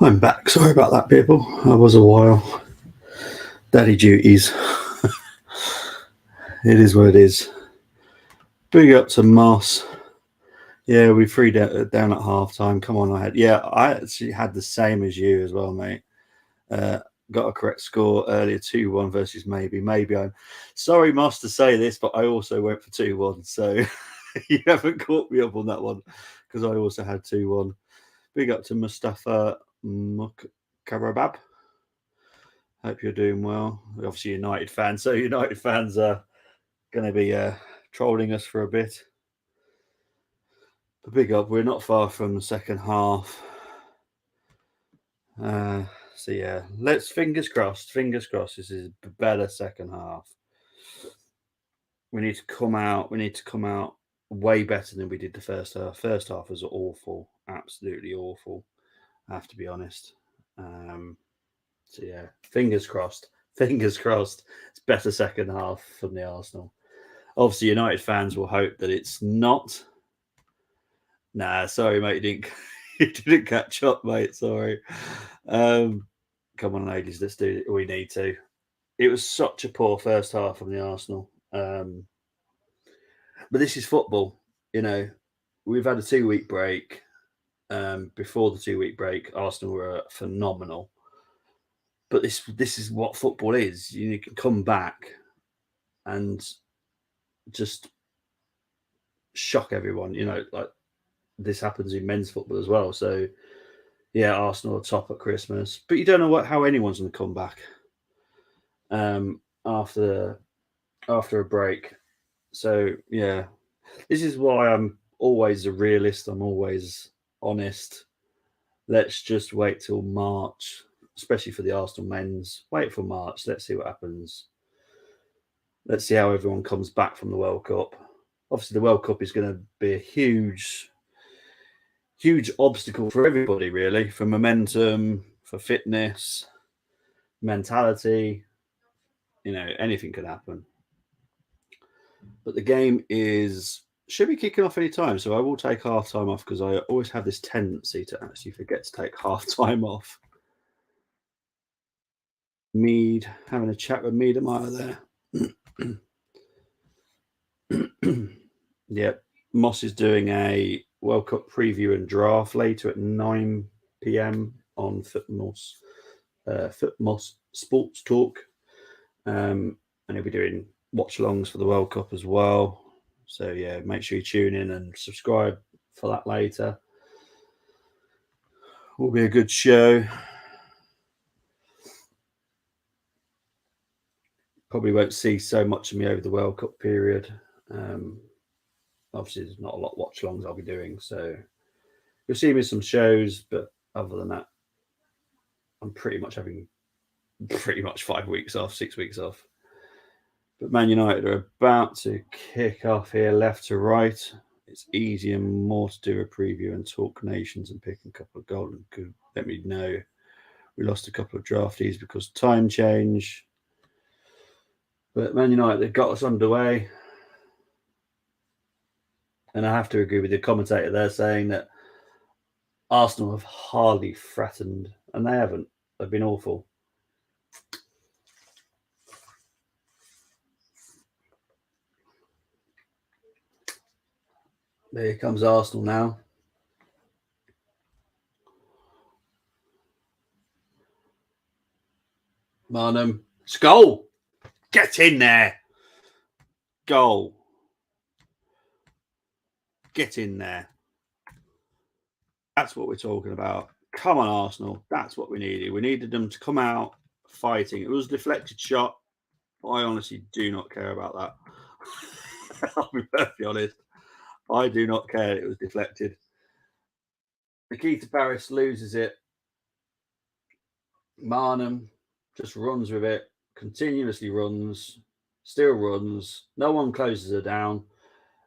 I'm back. Sorry about that, people. I was a while. Daddy duties. It is what it is. Big up to Moss. Yeah, we freed down at half time. Come on, I actually had the same as you as well, mate. Got a correct score earlier, 2-1 versus maybe. Maybe I'm sorry, Moss, to say this, but I also went for 2-1. So you haven't caught me up on that one because I also had 2-1. Big up to Mustafa Karabab. Hope you're doing well. Obviously, United fans. So United fans are going to be trolling us for a bit. But big up. We're not far from the second half. So yeah, let's fingers crossed. Fingers crossed. This is a better second half. We need to come out. We need to come out way better than we did the first half. First half was awful, absolutely awful. I have to be honest. So yeah, fingers crossed. Fingers crossed. It's better second half from the Arsenal. Obviously, United fans will hope that it's not. Nah, sorry, mate. You didn't catch up, mate. Sorry. Come on, ladies. Let's do it. We need to. It was such a poor first half from the Arsenal. But this is football. You know, we've had a 2-week break. Before the 2-week break, Arsenal were phenomenal. But this is what football is. You can come back and just shock everyone. You know, like this happens in men's football as well. So yeah, Arsenal are top at Christmas, but you don't know how anyone's going to come back after a break. So yeah, this is why I'm always a realist. I'm always honest. Let's just wait till March, especially for the Arsenal men's. Wait for March. Let's see what happens. Let's see how everyone comes back from the World Cup. Obviously, the World Cup is going to be a huge obstacle for everybody, really, for momentum, for fitness, mentality. You know, anything can happen. But the game should be kicking off any time, so I will take half time off because I always have this tendency to actually forget to take half time off. Mead, having a chat with Mead Meyer there. Yep. Moss is doing a World Cup preview and draft later at 9 p.m. on Footmoss Sports Talk. And he'll be doing watch-alongs for the World Cup as well. So yeah, make sure you tune in and subscribe for that later. Will be a good show. Probably won't see so much of me over the World Cup period. Obviously, there's not a lot of watch-alongs I'll be doing, so you'll see me some shows, but other than that, I'm pretty much having 5 weeks off, 6 weeks off. But Man United are about to kick off here, left to right. It's easier and more to do a preview and talk nations and pick a couple of golden. Could let me know. We lost a couple of draftees because time change. But Man United, they've got us underway. And I have to agree with the commentator there saying that Arsenal have hardly threatened, and they haven't. They've been awful. There comes Arsenal now. Marnham. Skull! Get in there! Goal. Get in there. That's what we're talking about. Come on, Arsenal. That's what we needed. We needed them to come out fighting. It was a deflected shot. I honestly do not care about that. I'll be perfectly honest. I do not care it was deflected. Nikita Paris loses it. Marnham just runs with it, continuously runs, still runs. No one closes her down.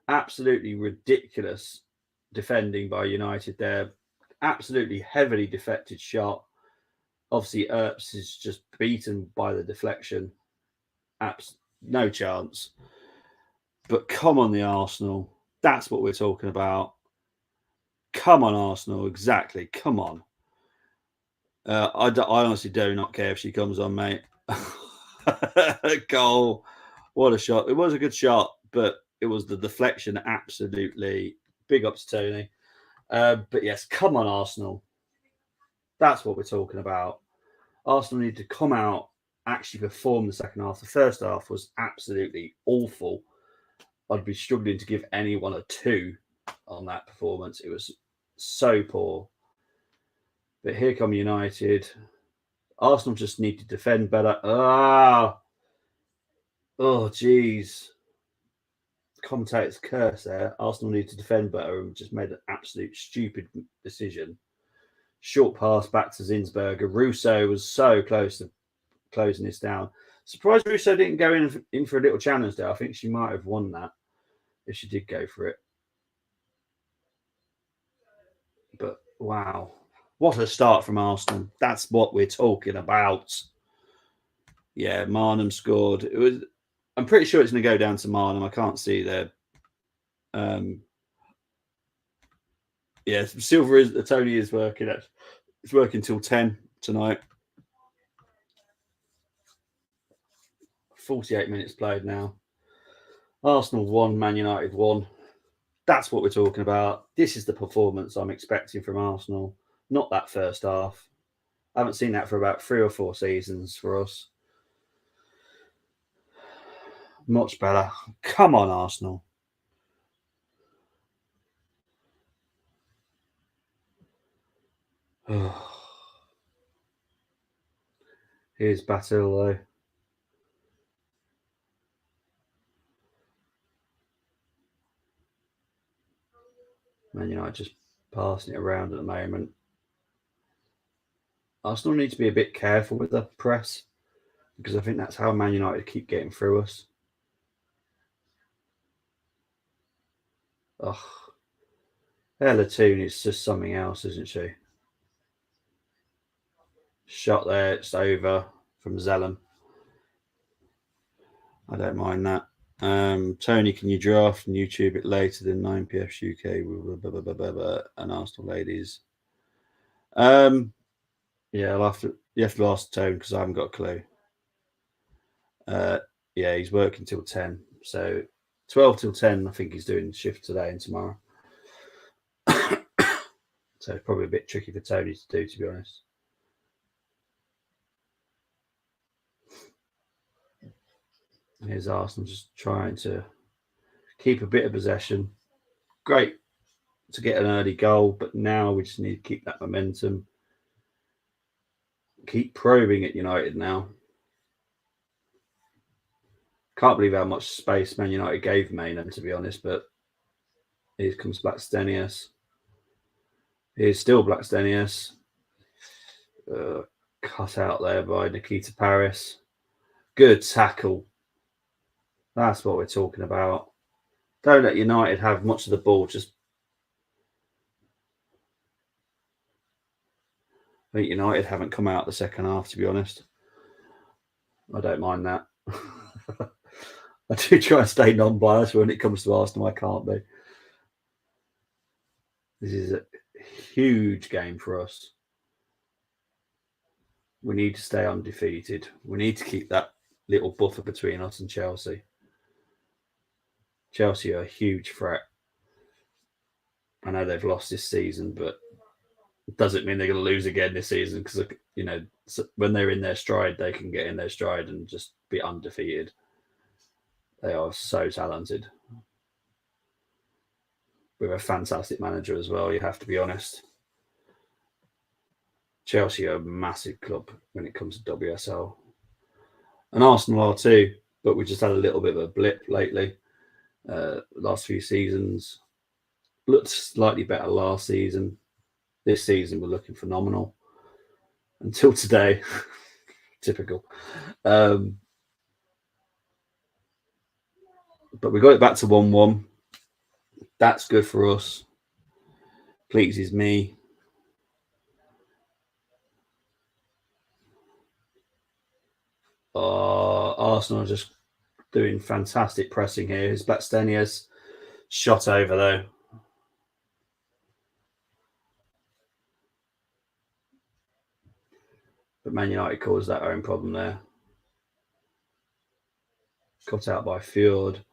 Absolutely ridiculous defending by United there. Absolutely heavily deflected shot. Obviously, Earps is just beaten by the deflection. No chance. But come on, the Arsenal. That's what we're talking about. Come on, Arsenal. Exactly. Come on. I honestly do not care if she comes on, mate. Goal. What a shot. It was a good shot, but it was the deflection. Absolutely. Big ups to Tony. But yes, come on, Arsenal. That's what we're talking about. Arsenal need to come out, actually perform the second half. The first half was absolutely awful. I'd be struggling to give anyone a 2 on that performance. It was so poor. But here come United. Arsenal just need to defend better. Oh, jeez. Commentator's curse there. Arsenal need to defend better and just made an absolute stupid decision. Short pass back to Zinsberger. Russo was so close to closing this down. Surprised Russo didn't go in for a little challenge there. I think she might have won that if she did go for it. But wow, what a start from Arsenal. That's what we're talking about. Yeah, Marnham scored. I'm pretty sure it's going to go down to Marnham. I can't see there. Yeah, Silver is Tony is working. It's working till 10 tonight. 48 minutes played now. Arsenal 1, Man United 1. That's what we're talking about. This is the performance I'm expecting from Arsenal. Not that first half. I haven't seen that for about 3 or 4 seasons for us. Much better. Come on, Arsenal. Here's Batil, though. Man United just passing it around at the moment. Arsenal need to be a bit careful with the press because I think that's how Man United keep getting through us. Ugh. Ella Toon is just something else, isn't she? Shot there, it's over from Zellum. I don't mind that. Tony, can you draft and YouTube it later than 9 p.m. UK and Arsenal ladies? Yeah, you have to ask Tony because I haven't got a clue. Yeah, he's working till 10. So 12 till 10, I think he's doing shift today and tomorrow. So it's probably a bit tricky for Tony to do, to be honest. Here's Arsenal just trying to keep a bit of possession. Great to get an early goal, but now we just need to keep that momentum. Keep probing at United now. Can't believe how much space Man United gave Maynard, to be honest, but here comes Blackstenius. Here's still Blackstenius. Cut out there by Nikita Paris. Good tackle. That's what we're talking about. Don't let United have much of the ball. Just I think United haven't come out the second half, to be honest. I don't mind that. I do try and stay non-biased when it comes to Arsenal. I can't be. This is a huge game for us. We need to stay undefeated. We need to keep that little buffer between us and Chelsea. Chelsea are a huge threat. I know they've lost this season, but it doesn't mean they're going to lose again this season because, you know, when they're in their stride, they can get in their stride and just be undefeated. They are so talented. With a fantastic manager as well, you have to be honest. Chelsea are a massive club when it comes to WSL. And Arsenal are too, but we just had a little bit of a blip lately. Last few seasons looked slightly better last season. This season we're looking phenomenal until today. Typical. But we got it back to 1-1. That's good for us. Pleases me. Arsenal are just doing fantastic pressing here. Here's Blackstenius. Shot over though. But Man United caused that own problem there. Cut out by Fjord.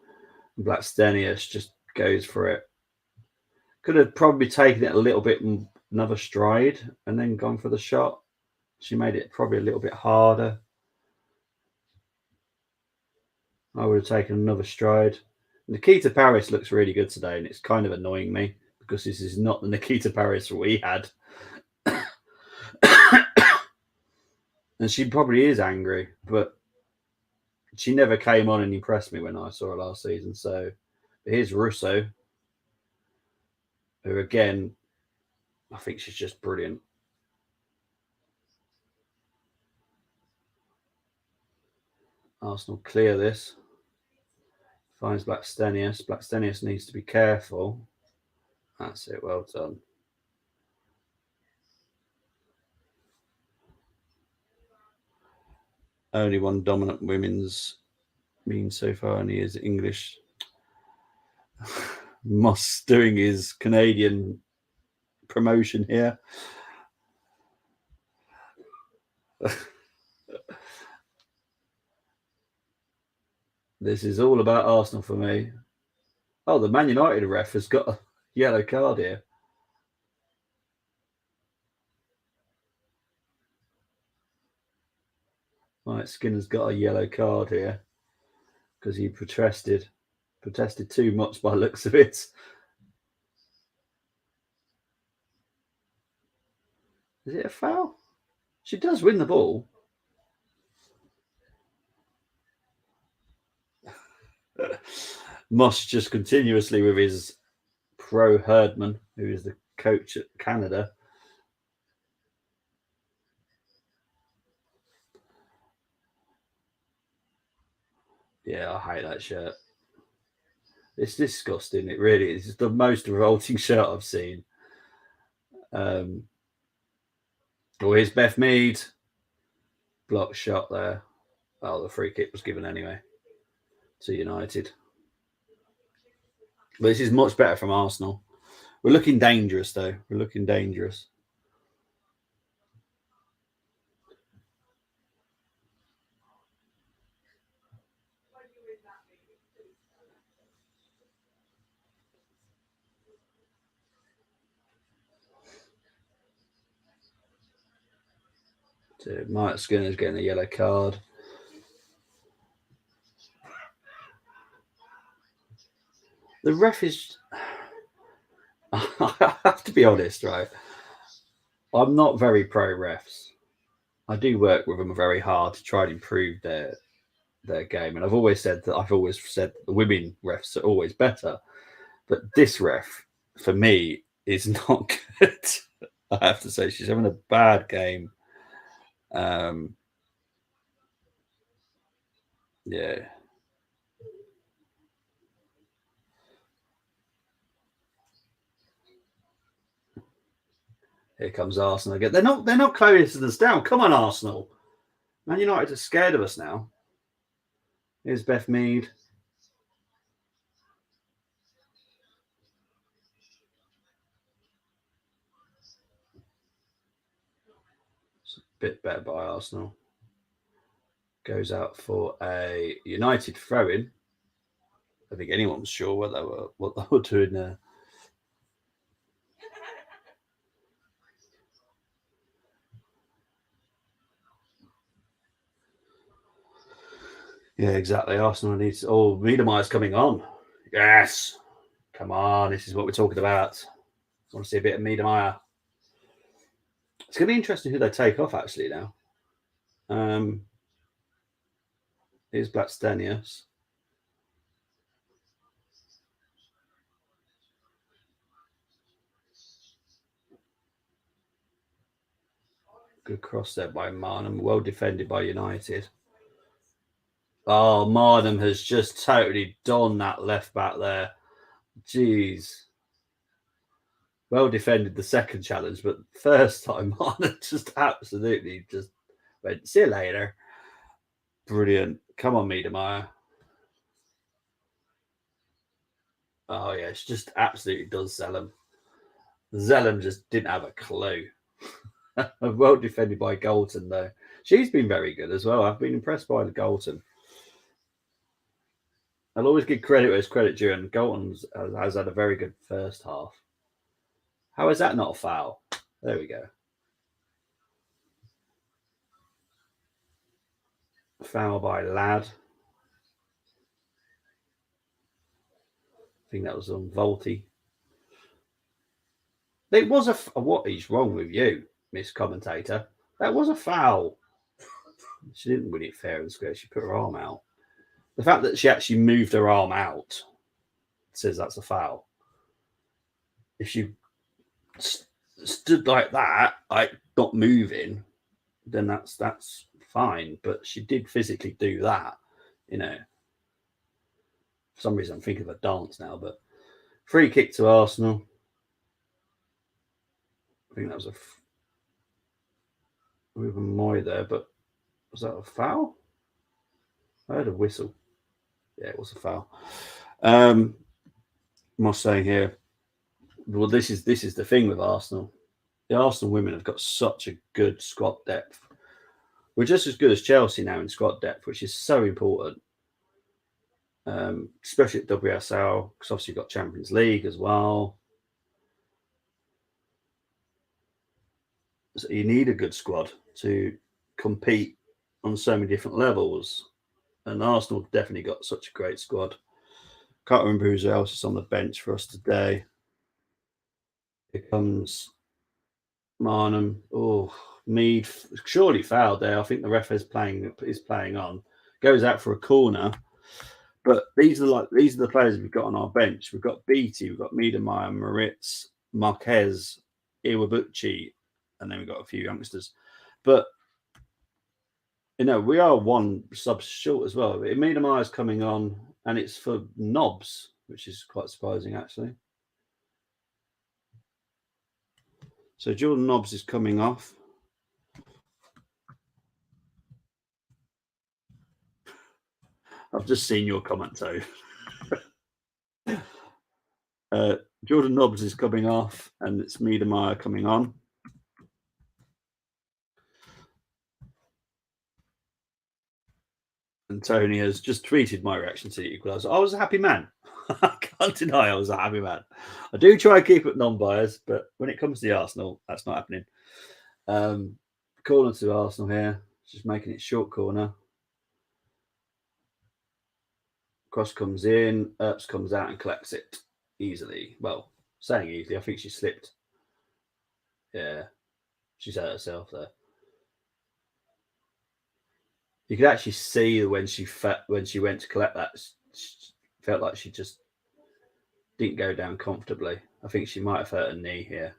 Blackstenius just goes for it. Could have probably taken it a little bit another stride and then gone for the shot. She made it probably a little bit harder. I would have taken another stride. Nikita Paris looks really good today, and it's kind of annoying me because this is not the Nikita Paris we had. And she probably is angry, but she never came on and impressed me when I saw her last season. So here's Russo, who again, I think she's just brilliant. Arsenal clear this. Finds Blackstenius. Blackstenius needs to be careful. That's it. Well done. Only one dominant women's mean so far, and he is English. Moss doing his Canadian promotion here. This is all about Arsenal for me. Oh, the Man United ref has got a yellow card here. Right, Skinner's got a yellow card here because he protested too much by the looks of it. Is it a foul? She does win the ball. Moss just continuously with his pro Herdman, who is the coach at Canada. Yeah, I hate that shirt. It's disgusting. It really is. It's the most revolting shirt I've seen. Oh, here's Beth Mead. Block shot there. Oh, the free kick was given anyway to United. But this is much better from Arsenal. We're looking dangerous, though. We're looking dangerous. So Mike Skinner's getting a yellow card. The ref is... I have to be honest, right? I'm not very pro refs. I do work with them very hard to try and improve their game, and I've always said the women refs are always better, but this ref for me is not good. I have to say she's having a bad game. Yeah. Here comes Arsenal again. They're not closing us down. Come on, Arsenal. Man United are scared of us now. Here's Beth Mead. It's a bit better by Arsenal. Goes out for a United throw-in. I think anyone was sure what they were doing there. Yeah, exactly. Arsenal needs. Oh, Miedemaier's coming on. Yes. Come on. This is what we're talking about. I want to see a bit of Miedemaier. It's going to be interesting who they take off actually now. Here's Blackstenius. Good cross there by Marnham. Well defended by United. Oh, Marnham has just totally done that left back there. Jeez. Well defended the second challenge, but first time Marnham just absolutely just went, see you later. Brilliant. Come on, Miedemaier. Oh, yeah, she just absolutely does Zellum. Zellum just didn't have a clue. Well defended by Golden, though. She's been very good as well. I've been impressed by the Galton. I'll always give credit where it's credit due, and Galton has had a very good first half. How is that not a foul? There we go. Foul by Ladd. I think that was on Volti. It was what is wrong with you, Miss Commentator? That was a foul. She didn't win it fair and square. She put her arm out. The fact that she actually moved her arm out says that's a foul. If she stood like that, like not moving, then that's fine. But she did physically do that, you know. For some reason, I'm thinking of a dance now, but free kick to Arsenal. I think that was with a Moy there, but was that a foul? I heard a whistle. Yeah, it was a foul. Am I saying here? Well, this is the thing with Arsenal. The Arsenal women have got such a good squad depth. We're just as good as Chelsea now in squad depth, which is so important, especially at WSL, because obviously you've got Champions League as well. So you need a good squad to compete on so many different levels. And Arsenal definitely got such a great squad. Can't remember who else is on the bench for us today. Here comes Marnham. Oh, Mead surely fouled there. I think the ref is playing on. Goes out for a corner. But these are the players we've got on our bench. We've got Beattie, we've got Miedemeier, Moritz, Marquez, Iwabuchi, and then we've got a few youngsters. But we are one sub short as well. Miedemeier's coming on, and it's for Nobbs, which is quite surprising actually. So Jordan Nobbs is coming off. I've just seen your comment, though. Jordan Nobbs is coming off, and it's Miedemeier coming on. And Tony has just tweeted my reaction to the equaliser. I was a happy man. I can't deny I was a happy man. I do try and keep it non-biased, but when it comes to the Arsenal, that's not happening. Corner to Arsenal here. Just making it short corner. Cross comes in. Earps comes out and collects it easily. Well, saying easily, I think she slipped. Yeah, she's hurt herself there. You could actually see when she went to collect that, she felt like she just didn't go down comfortably. I think she might have hurt her knee here.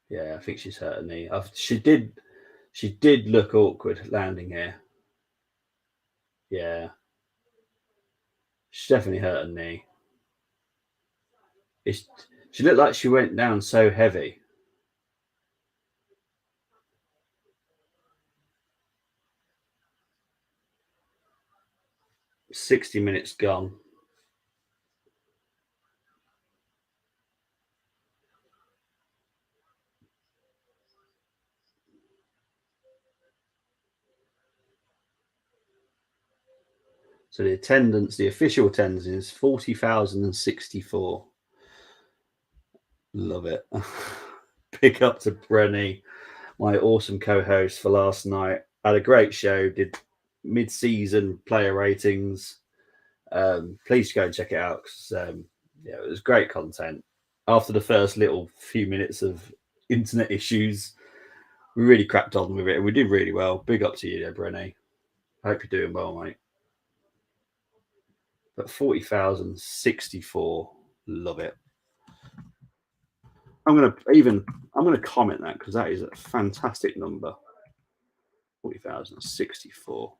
Yeah, I think she's hurt her knee. She did look awkward landing here. Yeah, she definitely hurt her knee. She looked like she went down so heavy. "60 minutes gone." So the official attendance is 40,064. Love it. Pick up to Brenny, my awesome co-host for last night. Had a great show. Did mid-season player ratings. Please go and check it out because it was great content. After the first little few minutes of internet issues, we really cracked on with it and we did really well. Big up to you there, Brenny. Hope you're doing well, mate. But 40,064, love it. I'm gonna comment that because that is a fantastic number. 40,064.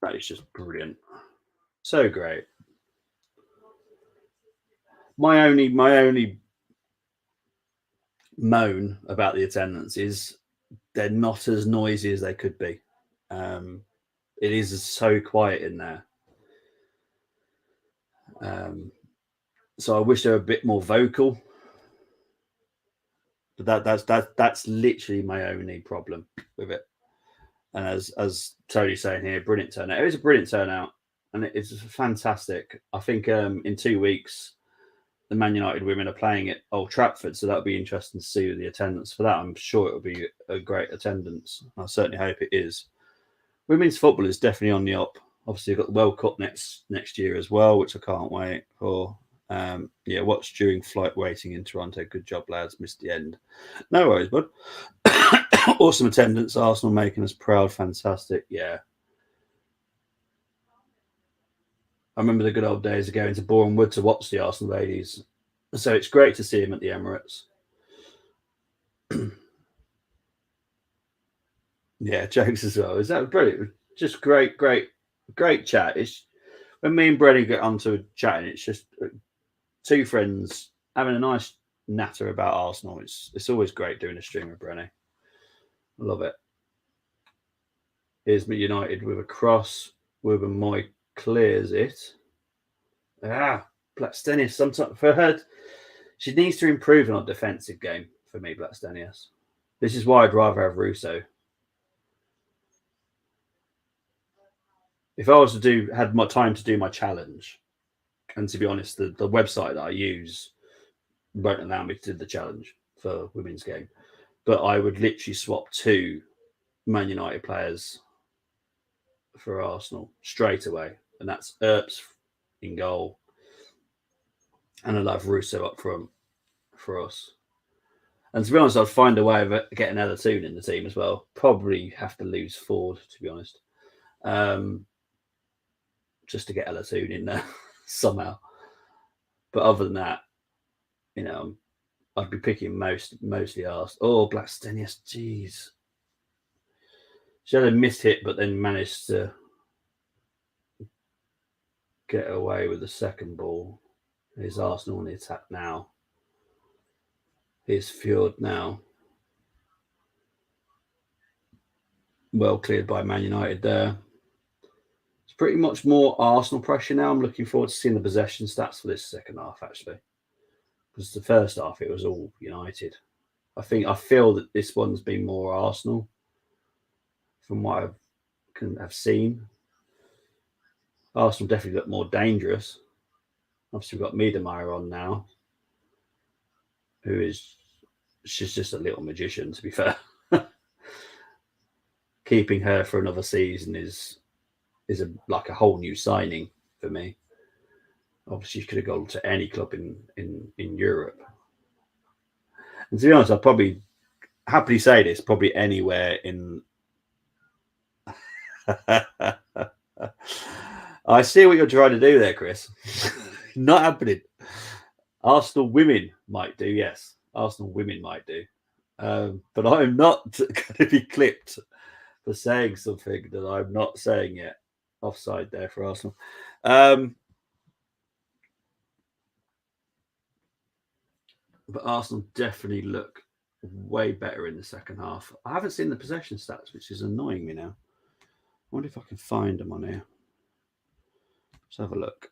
That is just brilliant. So great. My only moan about the attendance is they're not as noisy as they could be. It is so quiet in there. So I wish they were a bit more vocal. But that's literally my only problem with it. And as Tony's saying here, brilliant turnout. It was a brilliant turnout, and it's fantastic. I think in 2 weeks the Man United women are playing at Old Trafford, so that'll be interesting to see the attendance for that. I'm sure it'll be a great attendance. I certainly hope it is. Women's football is definitely on the up. Obviously, you've got the World Cup next year as well, which I can't wait for. Yeah, watch during flight waiting in Toronto. Good job, lads. Missed the end. No worries, bud. Awesome attendance. Arsenal making us proud. Fantastic. Yeah. I remember the good old days of going to Boreham Wood to watch the Arsenal ladies. So it's great to see him at the Emirates. Yeah, jokes as well. Is that brilliant? Just great chat. It's when me and Brenny get onto chatting, it's just two friends having a nice natter about Arsenal. It's always great doing a stream with Brenny. I love it. Here's me United with a cross. Wilburn Moy clears it. Blackstenius. Sometimes for her, she needs to improve on our defensive game. For me, Blackstenius. This is why I'd rather have Russo. If I was to had my time to do my challenge, and to be honest, the website that I use won't allow me to do the challenge for women's game, but I would literally swap two Man United players for Arsenal straight away, and that's Earps in goal, and I'd have Russo up front for us. And to be honest, I'd find a way of getting Elatoon in the team as well. Probably have to lose Ford, to be honest, just to get Elatoon in there somehow. But other than that, I'd be picking mostly Arsenal. Oh, Blackstenius, jeez. She had a missed hit, but then managed to get away with the second ball. Here's Arsenal on the attack now. Here's Fjord now. Well cleared by Man United there. It's pretty much more Arsenal pressure now. I'm looking forward to seeing the possession stats for this second half, actually. Because the first half, it was all United. I feel that this one's been more Arsenal from what I have seen. Arsenal definitely look more dangerous. Obviously, we've got Miedemeier on now, who is she's just a little magician, to be fair. Keeping her for another season is like a whole new signing for me. Obviously, she could have gone to any club in Europe. And to be honest, I'd probably happily say this, probably anywhere in. I see what you're trying to do there, Chris. Not happening. Arsenal women might do, yes. Arsenal women might do. But I'm not going to be clipped for saying something that I'm not saying yet. Offside there for Arsenal. But Arsenal definitely look way better in the second half. I haven't seen the possession stats, which is annoying me now. I wonder if I can find them on here. Let's have a look.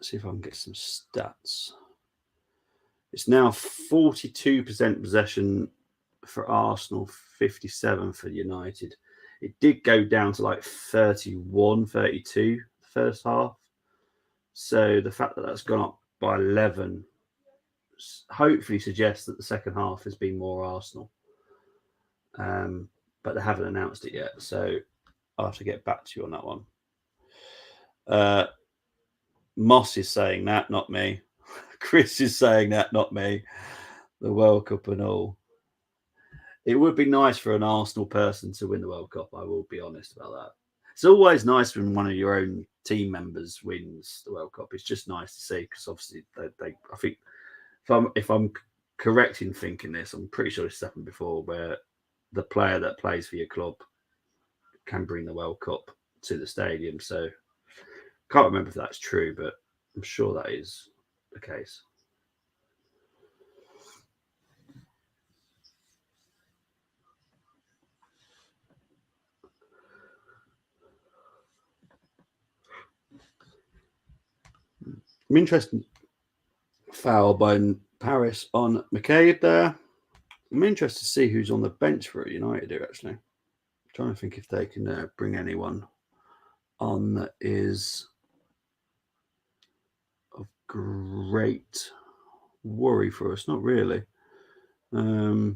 See if I can get some stats. It's now 42% possession for Arsenal, 57 for United. It did go down to like 31, 32 the first half. So the fact that that's gone up by 11 hopefully suggests that the second half has been more Arsenal. But they haven't announced it yet. So I'll have to get back to you on that one. Moss is saying that, not me. Chris is saying that, not me. The World Cup and all. It would be nice for an Arsenal person to win the World Cup. I will be honest about that. It's always nice when one of your own team members wins the World Cup. It's just nice to see because obviously they I think if I'm correct in thinking this, I'm pretty sure it's happened before where the player that plays for your club can bring the World Cup to the stadium. So can't remember if that's true, but I'm sure that is the case. I'm interested Foul by Paris on McCabe there. I'm interested to see who's on the bench for United here, actually. I'm trying to think if they can bring anyone on that is of great worry for us. Not really. It's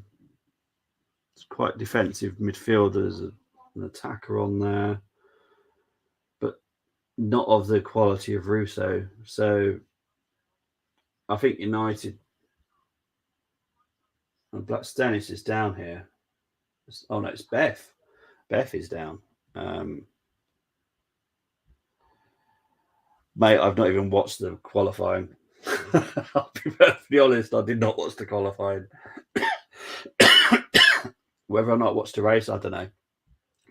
quite defensive midfield. There's an attacker on there, but not of the quality of Russo. So I think United. And Black Stennis is down here. Oh no, it's Beth. Beth is down. Mate, I've not even watched the qualifying. I'll be perfectly honest, I did not watch the qualifying. Whether or not I watched the race, I don't know.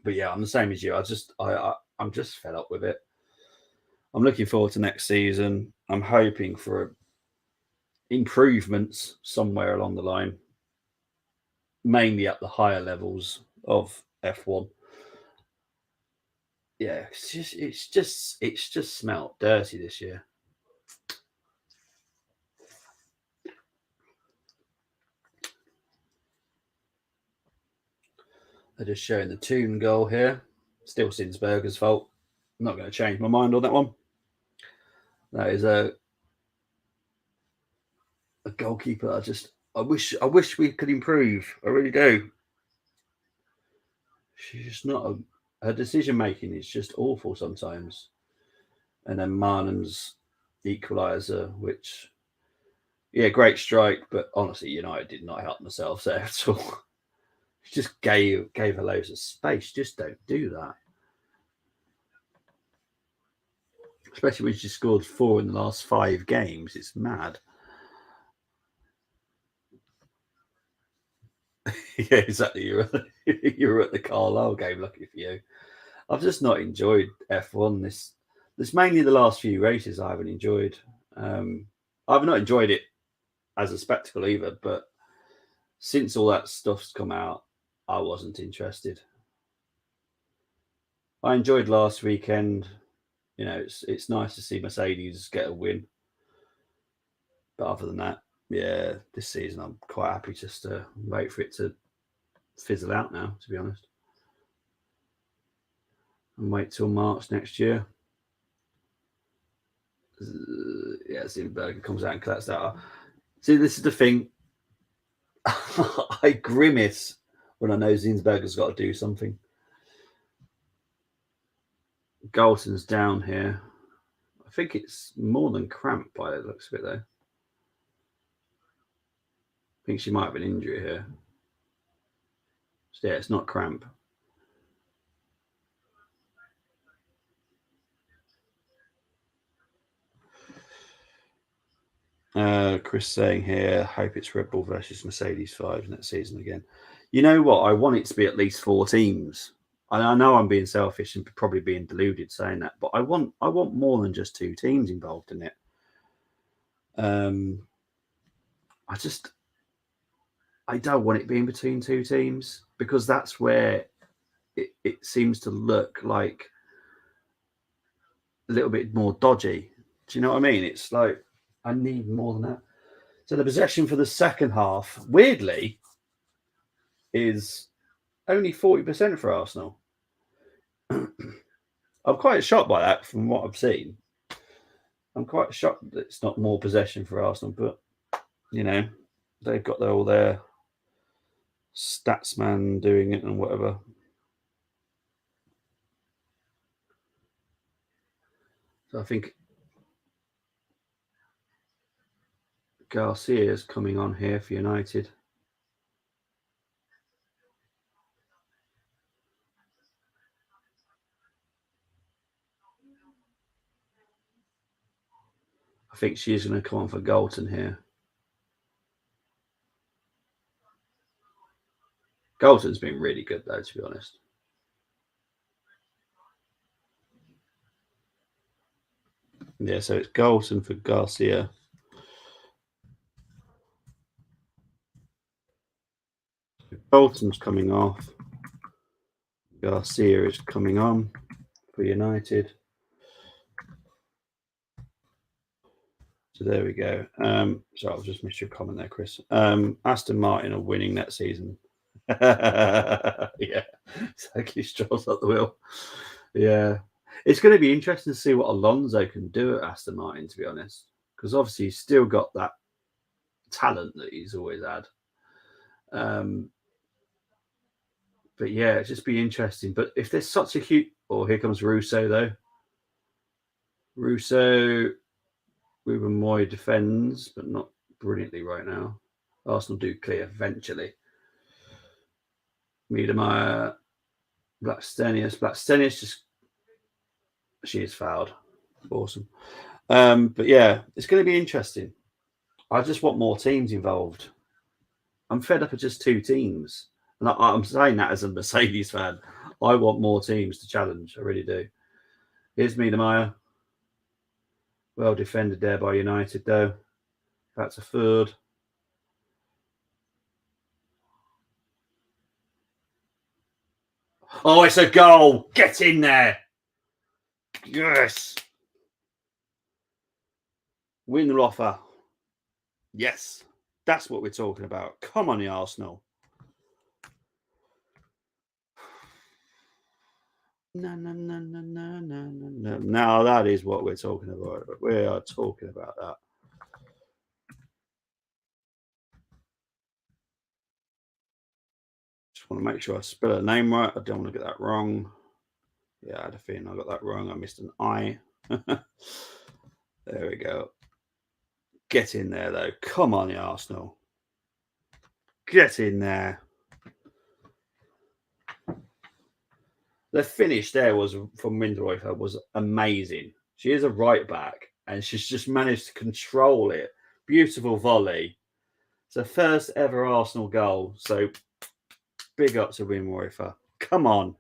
But yeah, I'm the same as you. I'm just fed up with it. I'm looking forward to next season. I'm hoping for improvements somewhere along the line, mainly at the higher levels of F1. Yeah, it's just smelt dirty this year. They're just showing the Toon goal here. Still Sinsberger's fault. I'm not going to change my mind on that one. That is a goalkeeper. I wish we could improve. I really do. She's just not her decision making is just awful sometimes. And then Marnham's equaliser, which great strike, but honestly, United did not help themselves there at all. Just gave her loads of space. Just don't do that. Especially when she scored 4 in the last 5 games. It's mad. Yeah, exactly. You're at the Carlisle game. Lucky for you. I've just not enjoyed F1. This mainly the last few races I haven't enjoyed. I've not enjoyed it as a spectacle either. But since all that stuff's come out, I wasn't interested. I enjoyed last weekend. You know, it's nice to see Mercedes get a win. But other than that, yeah, this season I'm quite happy just to wait for it to fizzle out now, to be honest. And wait till March next year. Yeah, Zimberger comes out and collects that. See, this is the thing. I grimace when I know Zinsberger's got to do something. Galton's down here. I think it's more than cramp by the looks of it, though. I think she might have an injury here. So, yeah, it's not cramp. Chris saying here, hope it's Red Bull versus Mercedes 5 next season again. You know what? I want it to be at least 4 teams. I know I'm being selfish and probably being deluded saying that, but I want more than just 2 teams involved in it. I don't want it being between 2 teams because that's where it seems to look like a little bit more dodgy. Do you know what I mean? It's like I need more than that. So the possession for the second half, weirdly, is only 40% for Arsenal. I'm quite shocked by that from what I've seen. I'm quite shocked that it's not more possession for Arsenal, but you know, they've got all their statsman doing it and whatever. So I think Garcia is coming on here for United. I think she's going to come on for Galton here. Galton's been really good, though, to be honest. Yeah, so it's Galton for Garcia. Galton's coming off. Garcia is coming on for United. So there we go. So I've just missed your comment there, Chris. Aston Martin are winning that season. Yeah, exactly. Strolls up the wheel. Yeah, it's going to be interesting to see what Alonso can do at Aston Martin, to be honest, because obviously he's still got that talent that he's always had. But yeah, it'd just be interesting. But if there's such a huge, oh, here comes Russo though. Russo, Ruben Moy defends, but not brilliantly right now. Arsenal do clear eventually. Miedemeier, Blackstenius just, she is fouled. Awesome. But yeah, it's going to be interesting. I just want more teams involved. I'm fed up of just two teams. And I'm saying that as a Mercedes fan. I want more teams to challenge. I really do. Here's Miedemeier. Well defended there by United, though. That's a third. Oh, it's a goal. Get in there. Yes. Winroffer. Yes. That's what we're talking about. Come on, the Arsenal. No. Now that is what we're talking about. We are talking about that. Just want to make sure I spell her name right. I don't want to get that wrong. Yeah, I had a feeling I got that wrong. I missed an I. There we go. Get in there, though. Come on, the Arsenal. Get in there. The finish there was from Winterhofer was amazing. She is a right back, and she's just managed to control it. Beautiful volley. It's her first ever Arsenal goal. So big up to Winterhofer. Come on.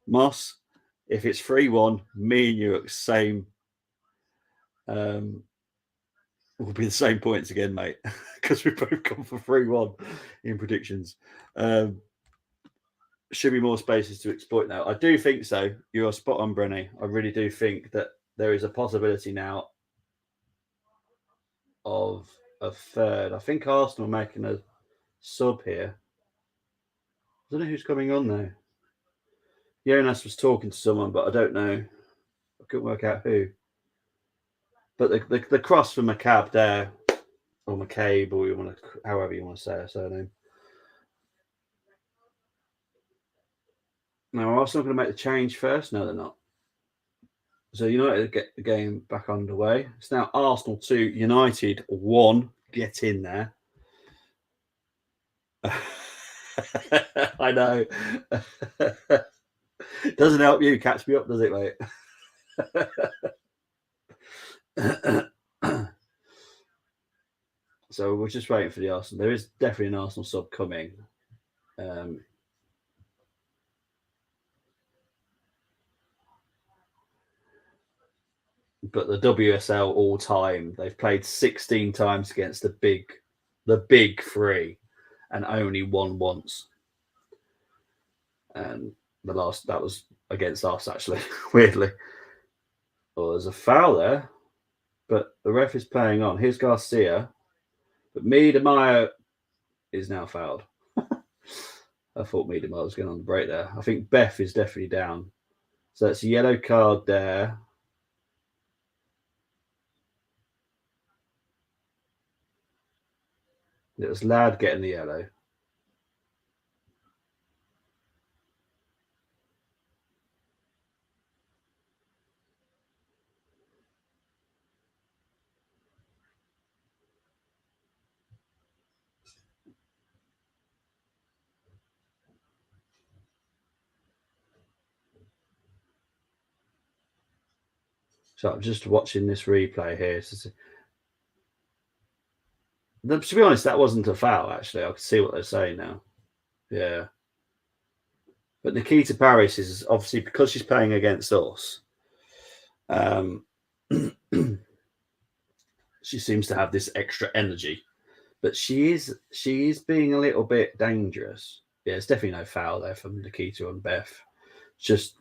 Moss, if it's 3-1, me and you at the same will be the same points again, mate, because we've both gone for 3-1 in predictions. Should be more spaces to exploit now. I do think so. You are spot on, Brenny. I really do think that there is a possibility now of a third. I think Arsenal making a sub here. I don't know who's coming on though. Jonas was talking to someone, but I don't know. I couldn't work out who. But the cross from McCabe there, or McCabe, or however you want to say her surname. Now, Arsenal going to make the change first? No, they're not. So United get the game back underway. It's now Arsenal 2, United 1. Get in there. I know. Doesn't help you catch me up, does it, mate? So we're just waiting for the Arsenal. There is definitely an Arsenal sub coming. But the WSL all time, they've played 16 times against the big three, and only won once. And that was against us, actually, weirdly. Well, there's a foul there, but the ref is playing on. Here's Garcia, but Miedemeier is now fouled. I thought Miedemeier was going on the break there. I think Beth is definitely down. So it's a yellow card there. It was Ladd getting the yellow. So I'm just watching this replay here. To be honest, that wasn't a foul, actually. I can see what they're saying now. Yeah. But Nikita Paris is obviously, because she's playing against us, she seems to have this extra energy. But she is being a little bit dangerous. Yeah, it's definitely no foul there from Nikita and Beth. It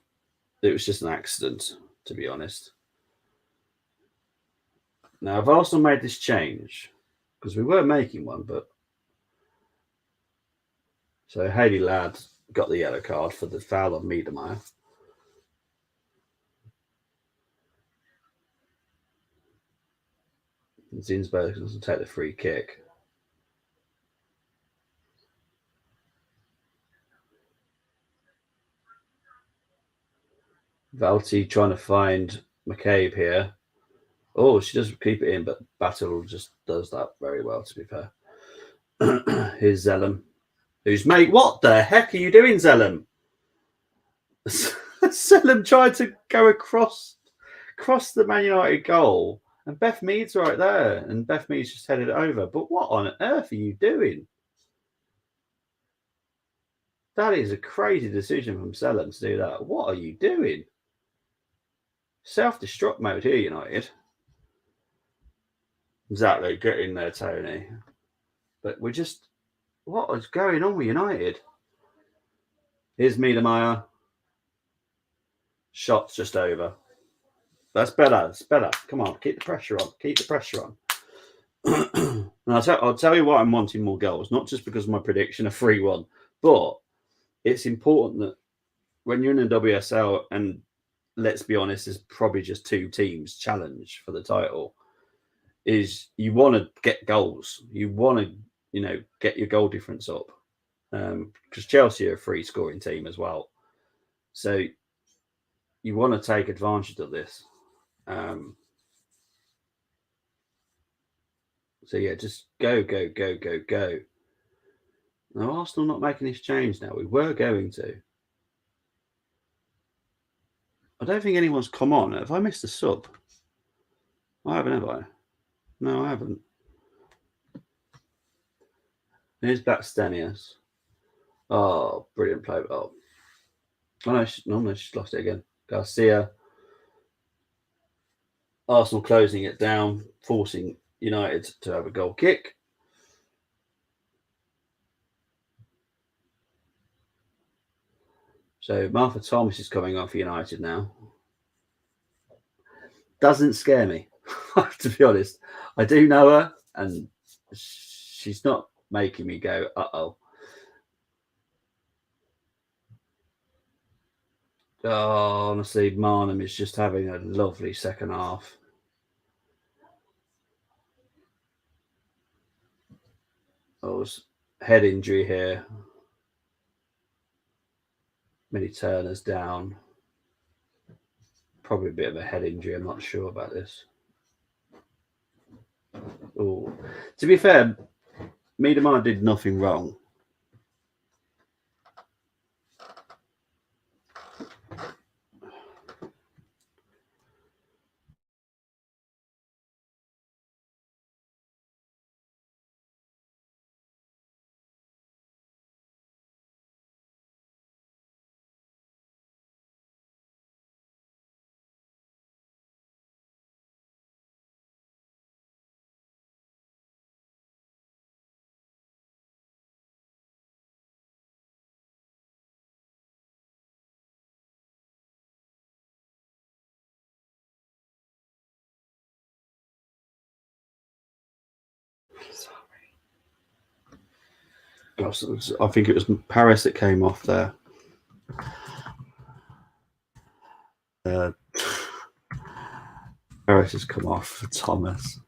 was just an accident, to be honest. Now, I've also made this change because we were making one, but so Hayley Ladd got the yellow card for the foul on Miedemeier. Zinsberg doesn't take the free kick. Valti trying to find McCabe here. Oh, she does keep it in, but Battle just does that very well, to be fair. Here's Zellum, who's mate. What the heck are you doing, Zellum? Zellum tried to go across the Man United goal, and Beth Mead's right there, and Beth Mead's just headed it over. But what on earth are you doing? That is a crazy decision from Zellum to do that. What are you doing? Self-destruct mode here, United. Exactly, get in there, Tony. But we're just, what is going on with United? Here's Miedemeier. Shot's just over. That's better. It's better. Come on, keep the pressure on. Keep the pressure on. And I'll tell you why I'm wanting more goals, not just because of my prediction, a 3-1, but it's important that when you're in the WSL, and let's be honest, there's probably just 2 teams challenge for the title, is you want to get goals. You want to, get your goal difference up. Because Chelsea are a free scoring team as well. So you want to take advantage of this. So yeah, just go. Now Arsenal not making this change now. We were going to. I don't think anyone's come on. Have I missed a sub? I haven't, have I? No, I haven't. Here's Stenius. Oh, brilliant play. Oh no, she's lost it again. Garcia. Arsenal closing it down, forcing United to have a goal kick. So Martha Thomas is coming on for United now. Doesn't scare me, to be honest. I do know her, and she's not making me go, uh-oh. Oh, honestly, Marnham is just having a lovely second half. Oh, head injury here. Minnie Turner's down. Probably a bit of a head injury. I'm not sure about this. Oh, to be fair, Miedemeier did nothing wrong. I think it was Paris that came off there. Paris has come off for Thomas.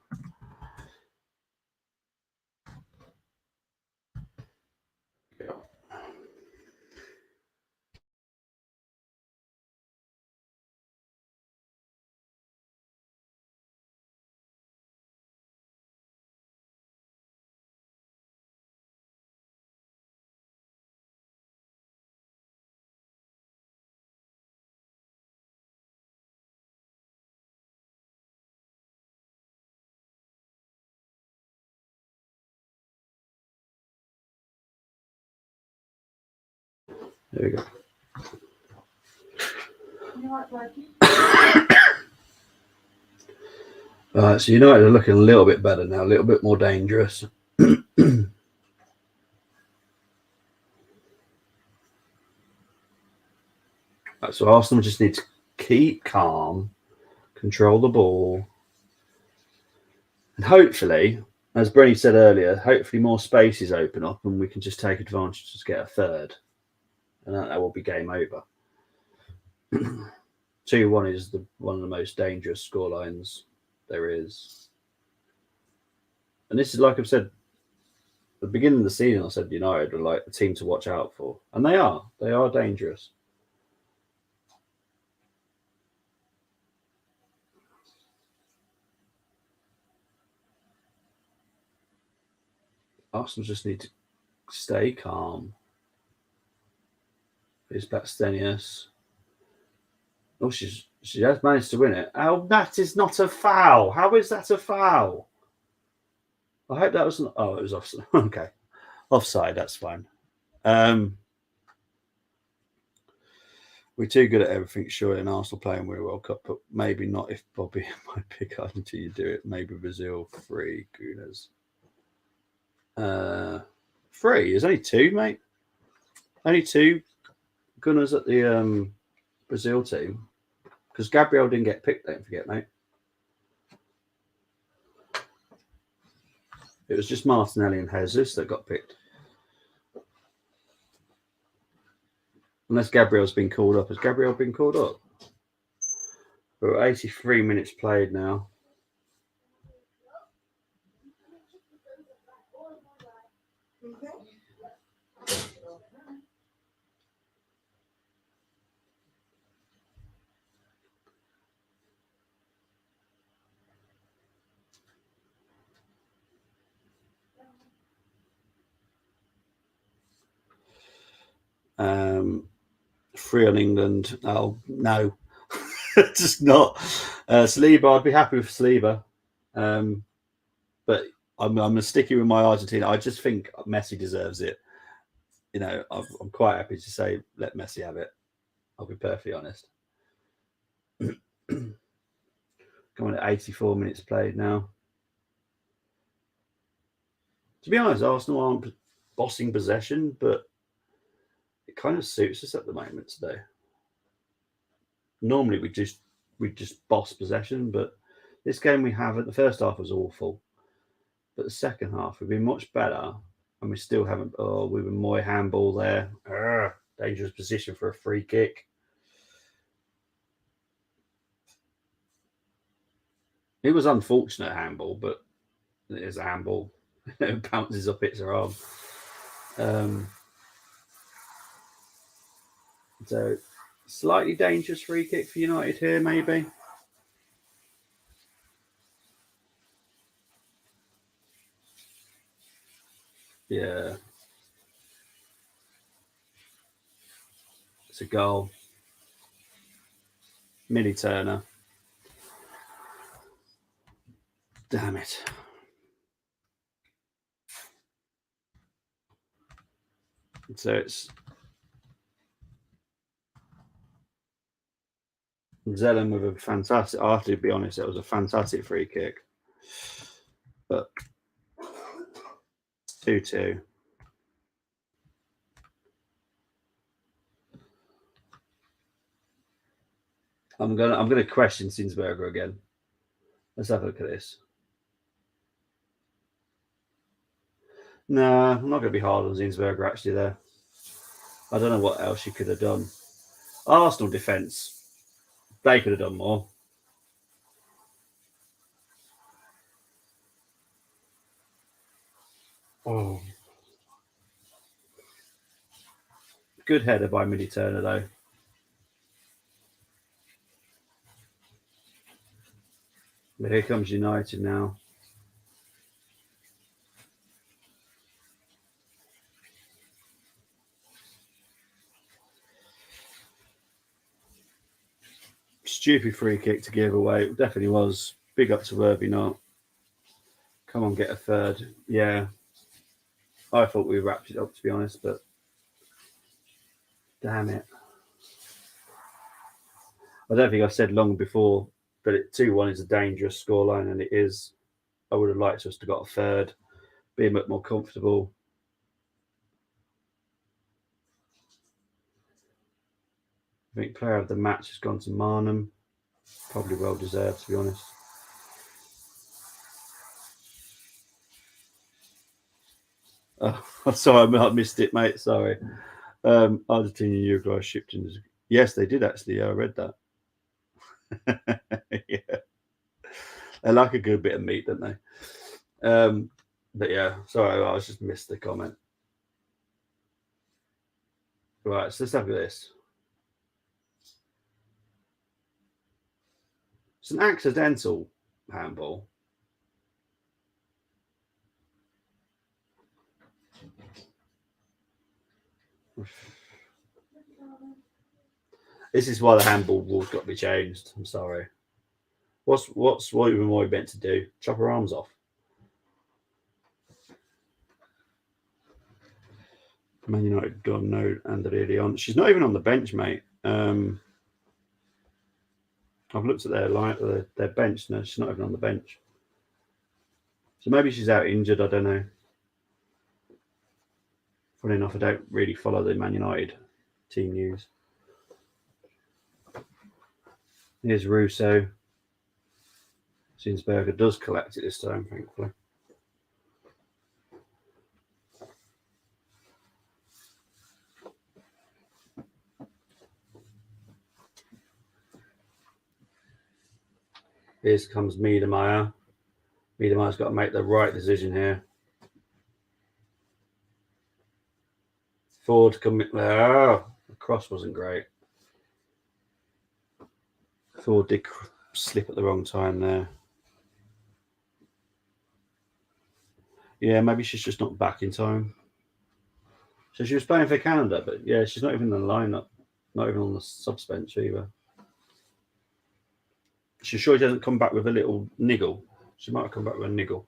There we go. So United are looking a little bit better now, a little bit more dangerous. So Arsenal just need to keep calm, control the ball, And hopefully, as Brenny said earlier, hopefully more spaces open up and we can just take advantage to get a third. And that will be game over. 2-1 is one of the most dangerous scorelines there is. And this is, like I've said, at the beginning of the season, I said United are like the team to watch out for. And they are. They are dangerous. Arsenal just need to stay calm. It's Bastenius. Oh, she has managed to win it. Oh, that is not a foul. How is that a foul? I hope that wasn't. Oh, it was offside. Okay, offside. That's fine. We're too good at everything, sure, in Arsenal playing World World Cup, but maybe not if Bobby might pick up until you do it. Maybe Brazil 3 Gunners. 3. There's only 2, mate. Only 2 Gunners at the Brazil team. Because Gabriel didn't get picked, don't forget, mate. It was just Martinelli and Jesus that got picked. Unless Gabriel's been called up. Has Gabriel been called up? We're 83 minutes played now. Free on England. Oh, no. Just not. Saliba, I'd be happy with Saliba. But I'm sticky with my Argentina. I just think Messi deserves it. You know, I'm quite happy to say let Messi have it. I'll be perfectly honest. Going at 84 minutes played now. To be honest, Arsenal aren't bossing possession, but it kind of suits us at the moment today. Normally we just boss possession, but this game we haven't. The first half was awful, but the second half we've been much better, and we still haven't. Oh, we were Moy handball there. Dangerous position for a free kick. It was unfortunate handball, but it is a handball. It bounces up, hits her arm. So slightly dangerous free kick for United here, maybe. Yeah. It's a goal. Millie Turner. Damn it. So it's Zelen with a fantastic. I have to be honest, it was a fantastic free kick. But 2-2. I'm gonna question Sinsberger again. Let's have a look at this. No, I'm not gonna be hard on Zinsberger actually there. I don't know what else you could have done. Arsenal defence, they could have done more. Oh. Good header by Millie Turner though. But here comes United now. Stupid free kick to give away. It definitely was. Big up to Worthy not. Come on, get a third. Yeah. I thought we wrapped it up, to be honest, but damn it. I don't think I've said long before that 2-1 is a dangerous scoreline, and it is. I would have liked us to got a third, be a bit more comfortable. I think player of the match has gone to Marnham. Probably well deserved, to be honest. Oh, sorry, I missed it, mate. Sorry. Argentina and Uruguay shipped in. Yes, they did actually. Yeah, I read that. Yeah. They like a good bit of meat, don't they? But yeah, sorry, I just missed the comment. Right, so let's have this. It's an accidental handball. This is why the handball rules got to be changed. I'm sorry. What even more meant to do? Chop her arms off. Man United gone no Andrea Leon. She's not even on the bench, mate. I've looked at their bench. No, she's not even on the bench. So maybe she's out injured. I don't know. Funny enough, I don't really follow the Man United team news. Here's Russo. Zinsberger does collect it this time, thankfully. Here comes Miedemeier. Miedemaier's got to make the right decision here. Ford coming. Oh, the cross wasn't great. Ford did slip at the wrong time there. Yeah, maybe she's just not back in time. So she was playing for Canada, but yeah, she's not even in the lineup, not even on the subs bench either. She's sure she hasn't come back with a little niggle. She might have come back with a niggle.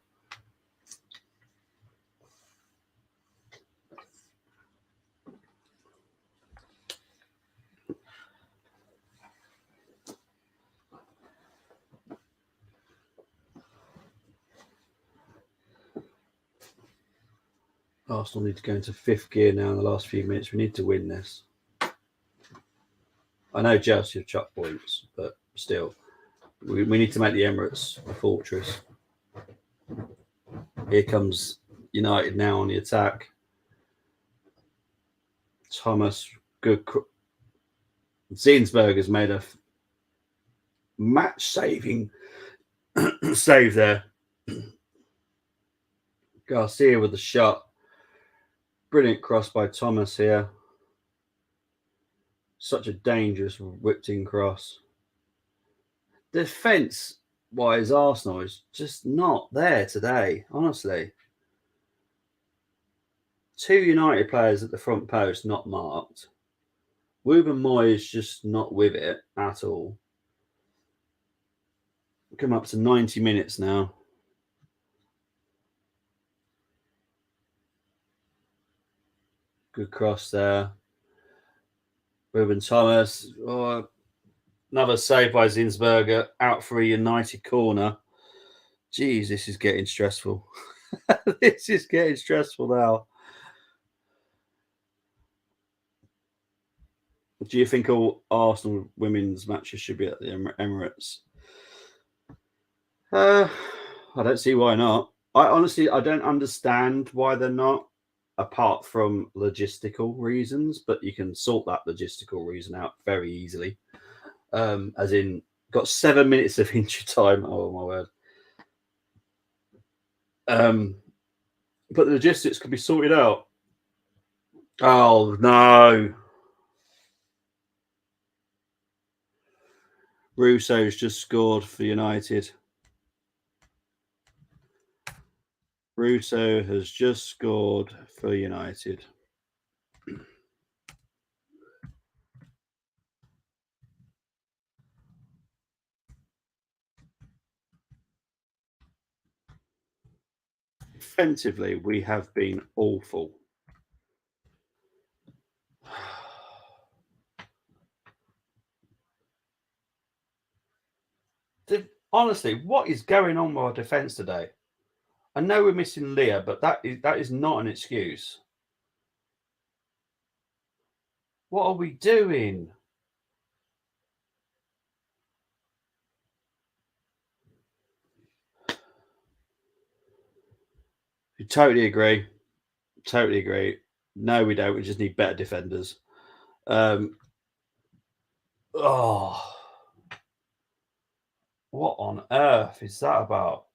Arsenal need to go into fifth gear now in the last few minutes. We need to win this. I know Chelsea have chucked points, but still, we need to make the Emirates a fortress. Here comes United now on the attack. Thomas, good. Zinsberger's made a match-saving save there. Garcia with the shot. Brilliant cross by Thomas here. Such a dangerous whipped-in cross. Defence-wise, Arsenal is just not there today, honestly. Two United players at the front post not marked. Ruben Moyes just not with it at all. Come up to 90 minutes now. Good cross there. Ruben Thomas. Oh, another save by Zinsberger. Out for a United corner. Jeez, this is getting stressful. This is getting stressful now. Do you think all Arsenal women's matches should be at the Emirates? I don't see why not. I don't understand why they're not, apart from logistical reasons. But you can sort that logistical reason out very easily. As in, got 7 minutes of injury time. Oh my word. But the logistics could be sorted out. Oh no. Russo's just scored for United. Russo has just scored for United. Defensively, we have been awful. Honestly, what is going on with our defence today? I know we're missing Leah, but that is not an excuse. What are we doing? I totally agree. Totally agree. No, we don't. We just need better defenders. Oh, what on earth is that about?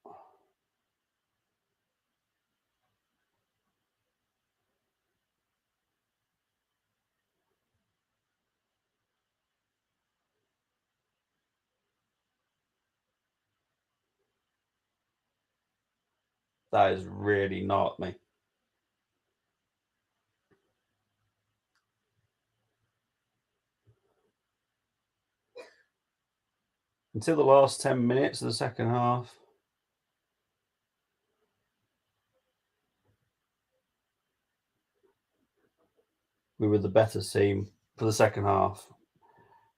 That is really not me. Until the last 10 minutes of the second half, we were the better team for the second half.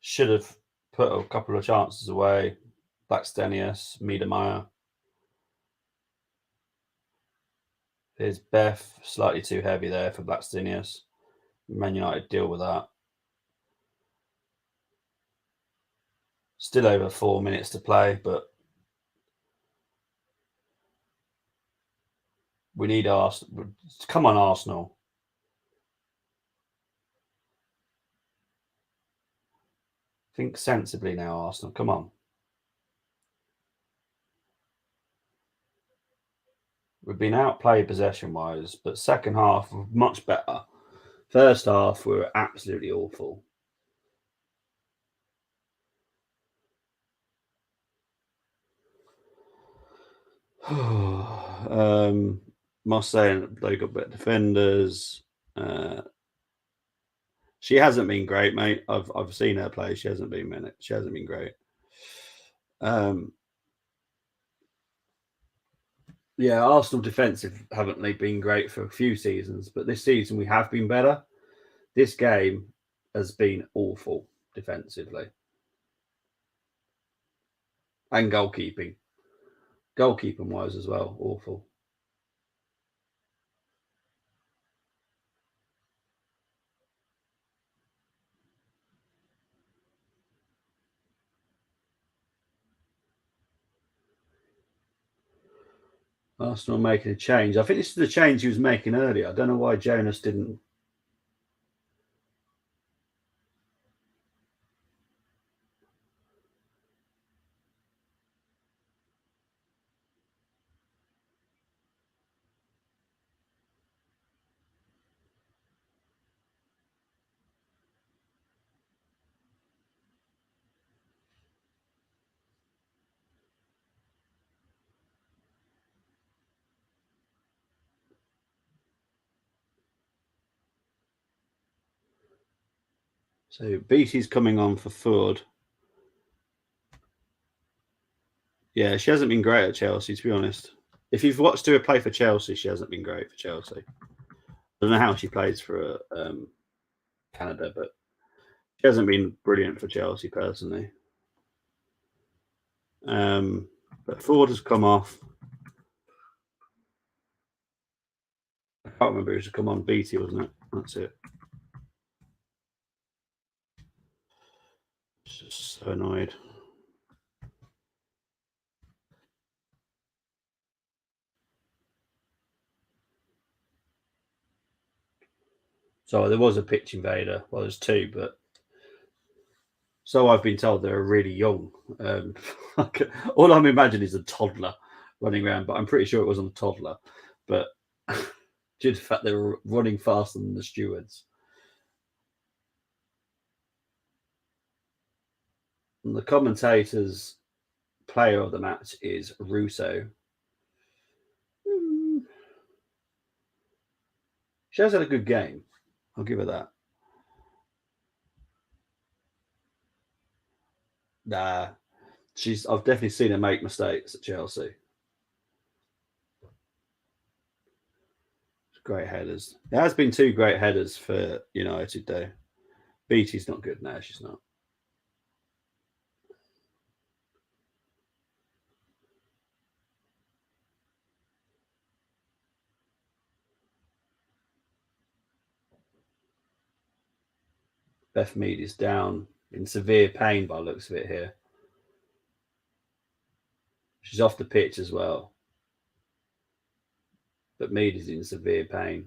Should have put a couple of chances away. Blackstenius, Miedemeier. Here's Beth, slightly too heavy there for Blackstenius. Man United deal with that. Still over 4 minutes to play, but we need Arsenal. Come on, Arsenal. Think sensibly now, Arsenal. Come on. We've been outplayed possession-wise, but second half, much better. First half, we were absolutely awful. Marseille, they got better defenders. She hasn't been great, mate. I've seen her play. She hasn't been great. Yeah, Arsenal defensive haven't they been great for a few seasons, but this season we have been better. This game has been awful defensively and goalkeeping wise as well, awful. Arsenal making a change. I think this is the change he was making earlier. I don't know why Jonas didn't. So Beatty's coming on for Ford. Yeah, she hasn't been great at Chelsea, to be honest. If you've watched her play for Chelsea, she hasn't been great for Chelsea. I don't know how she plays for Canada, but she hasn't been brilliant for Chelsea personally. But Ford has come off. I can't remember who's come on. Beatty, wasn't it? That's it. Just so annoyed. So there was a pitch invader. Well, there's two, but so I've been told they're really young. All I'm imagining is a toddler running around, but I'm pretty sure it wasn't a toddler. But due to the fact they were running faster than the stewards. And the commentator's player of the match is Russo. She has had a good game. I'll give her that. Nah, I've definitely seen her make mistakes at Chelsea. Great headers. There has been two great headers for United though. Beatty's not good now. She's not. Beth Mead is down in severe pain by the looks of it here. She's off the pitch as well. But Mead is in severe pain.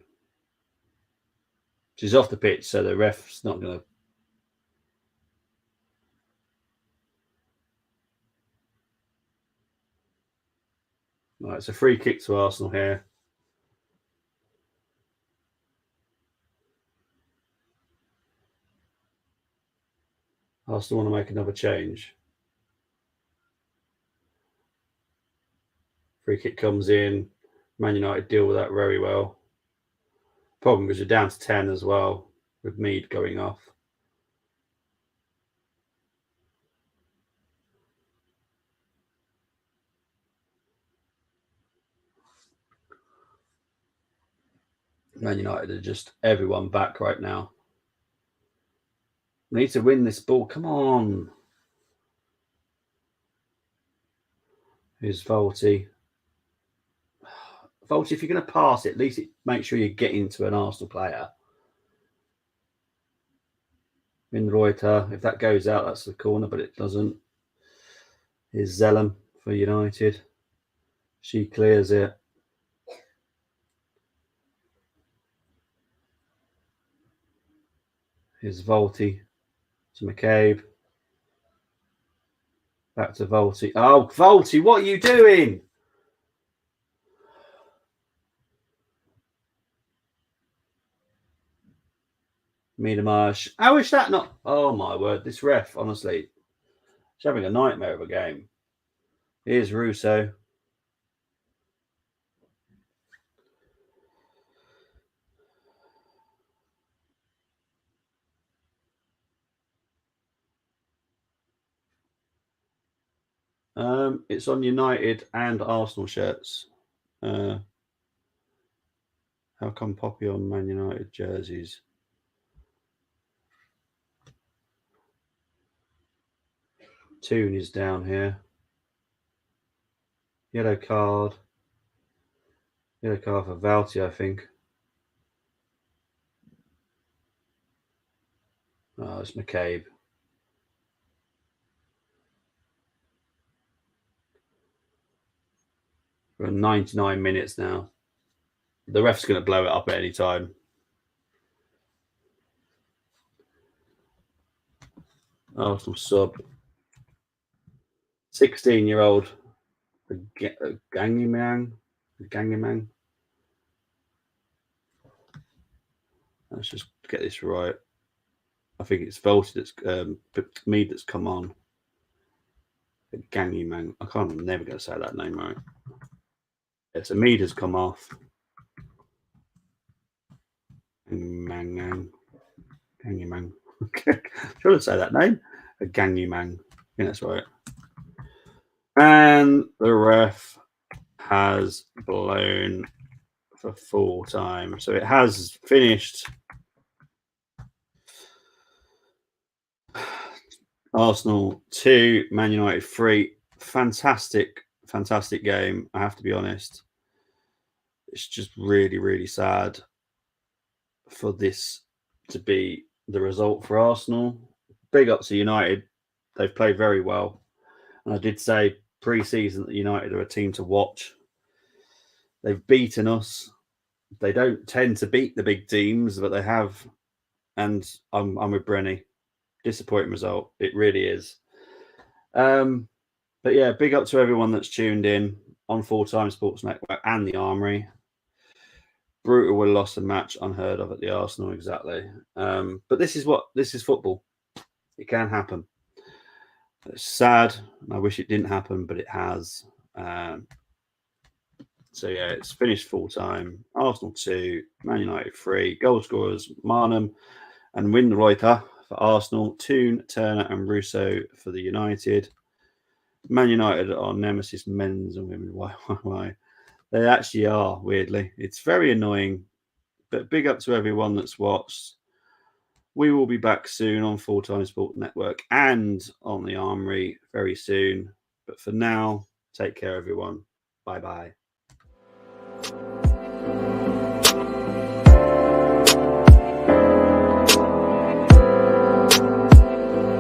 She's off the pitch, so the ref's not going to. Right, it's a free kick to Arsenal here. Arsenal want to make another change. Free kick comes in. Man United deal with that very well. Problem is you're down to 10 as well, with Mead going off. Man United are just everyone back right now. We need to win this ball. Come on. Here's Volty. Volty, if you're going to pass it, at least make sure you get into an Arsenal player. Reuter, if that goes out, that's the corner, but it doesn't. Here's Zellum for United. She clears it. Here's Volty to McCabe. Back to Volty. Oh, Volty, what are you doing? Miedemash. How is that not? Oh, my word. This ref, honestly, she's having a nightmare of a game. Here's Russo. It's on United and Arsenal shirts. How come Poppy on Man United jerseys? Toon is down here. Yellow card. Yellow card for Valti, I think. Oh, it's McCabe. We're on 99 minutes now. The ref's going to blow it up at any time. Arsenal sub. 16-year-old Gangimang. Let's just get this right. I think it's Volty that's Mead that's come on. Gangimang. I'm never going to say that name right. Yeah, so Mead has come off. Gangimang. Gangimang. Trying to say that name. Gangimang. I think that's right. And the ref has blown for full time. So it has finished. Arsenal 2, Man United 3. Fantastic game. I have to be honest. It's just really, really sad for this to be the result for Arsenal. Big up to United. They've played very well. And I did say pre-season that United are a team to watch. They've beaten us. They don't tend to beat the big teams, but they have. And I'm with Brenny. Disappointing result. It really is. But yeah, big up to everyone that's tuned in on Full Time Sports Network and the Armory. Brutal we lost a match unheard of at the Arsenal, exactly. But this is football. It can happen. It's sad. I wish it didn't happen, but it has. So yeah, it's finished full time. Arsenal 2, Man United 3. Goal scorers Marnham and Reuter for Arsenal. Toon, Turner, and Russo for the United. Man United are nemesis men's and women. Why? They actually are, weirdly. It's very annoying. But big up to everyone that's watched. We will be back soon on Full Time Sport Network and on the Armory very soon. But for now, take care, everyone. Bye-bye.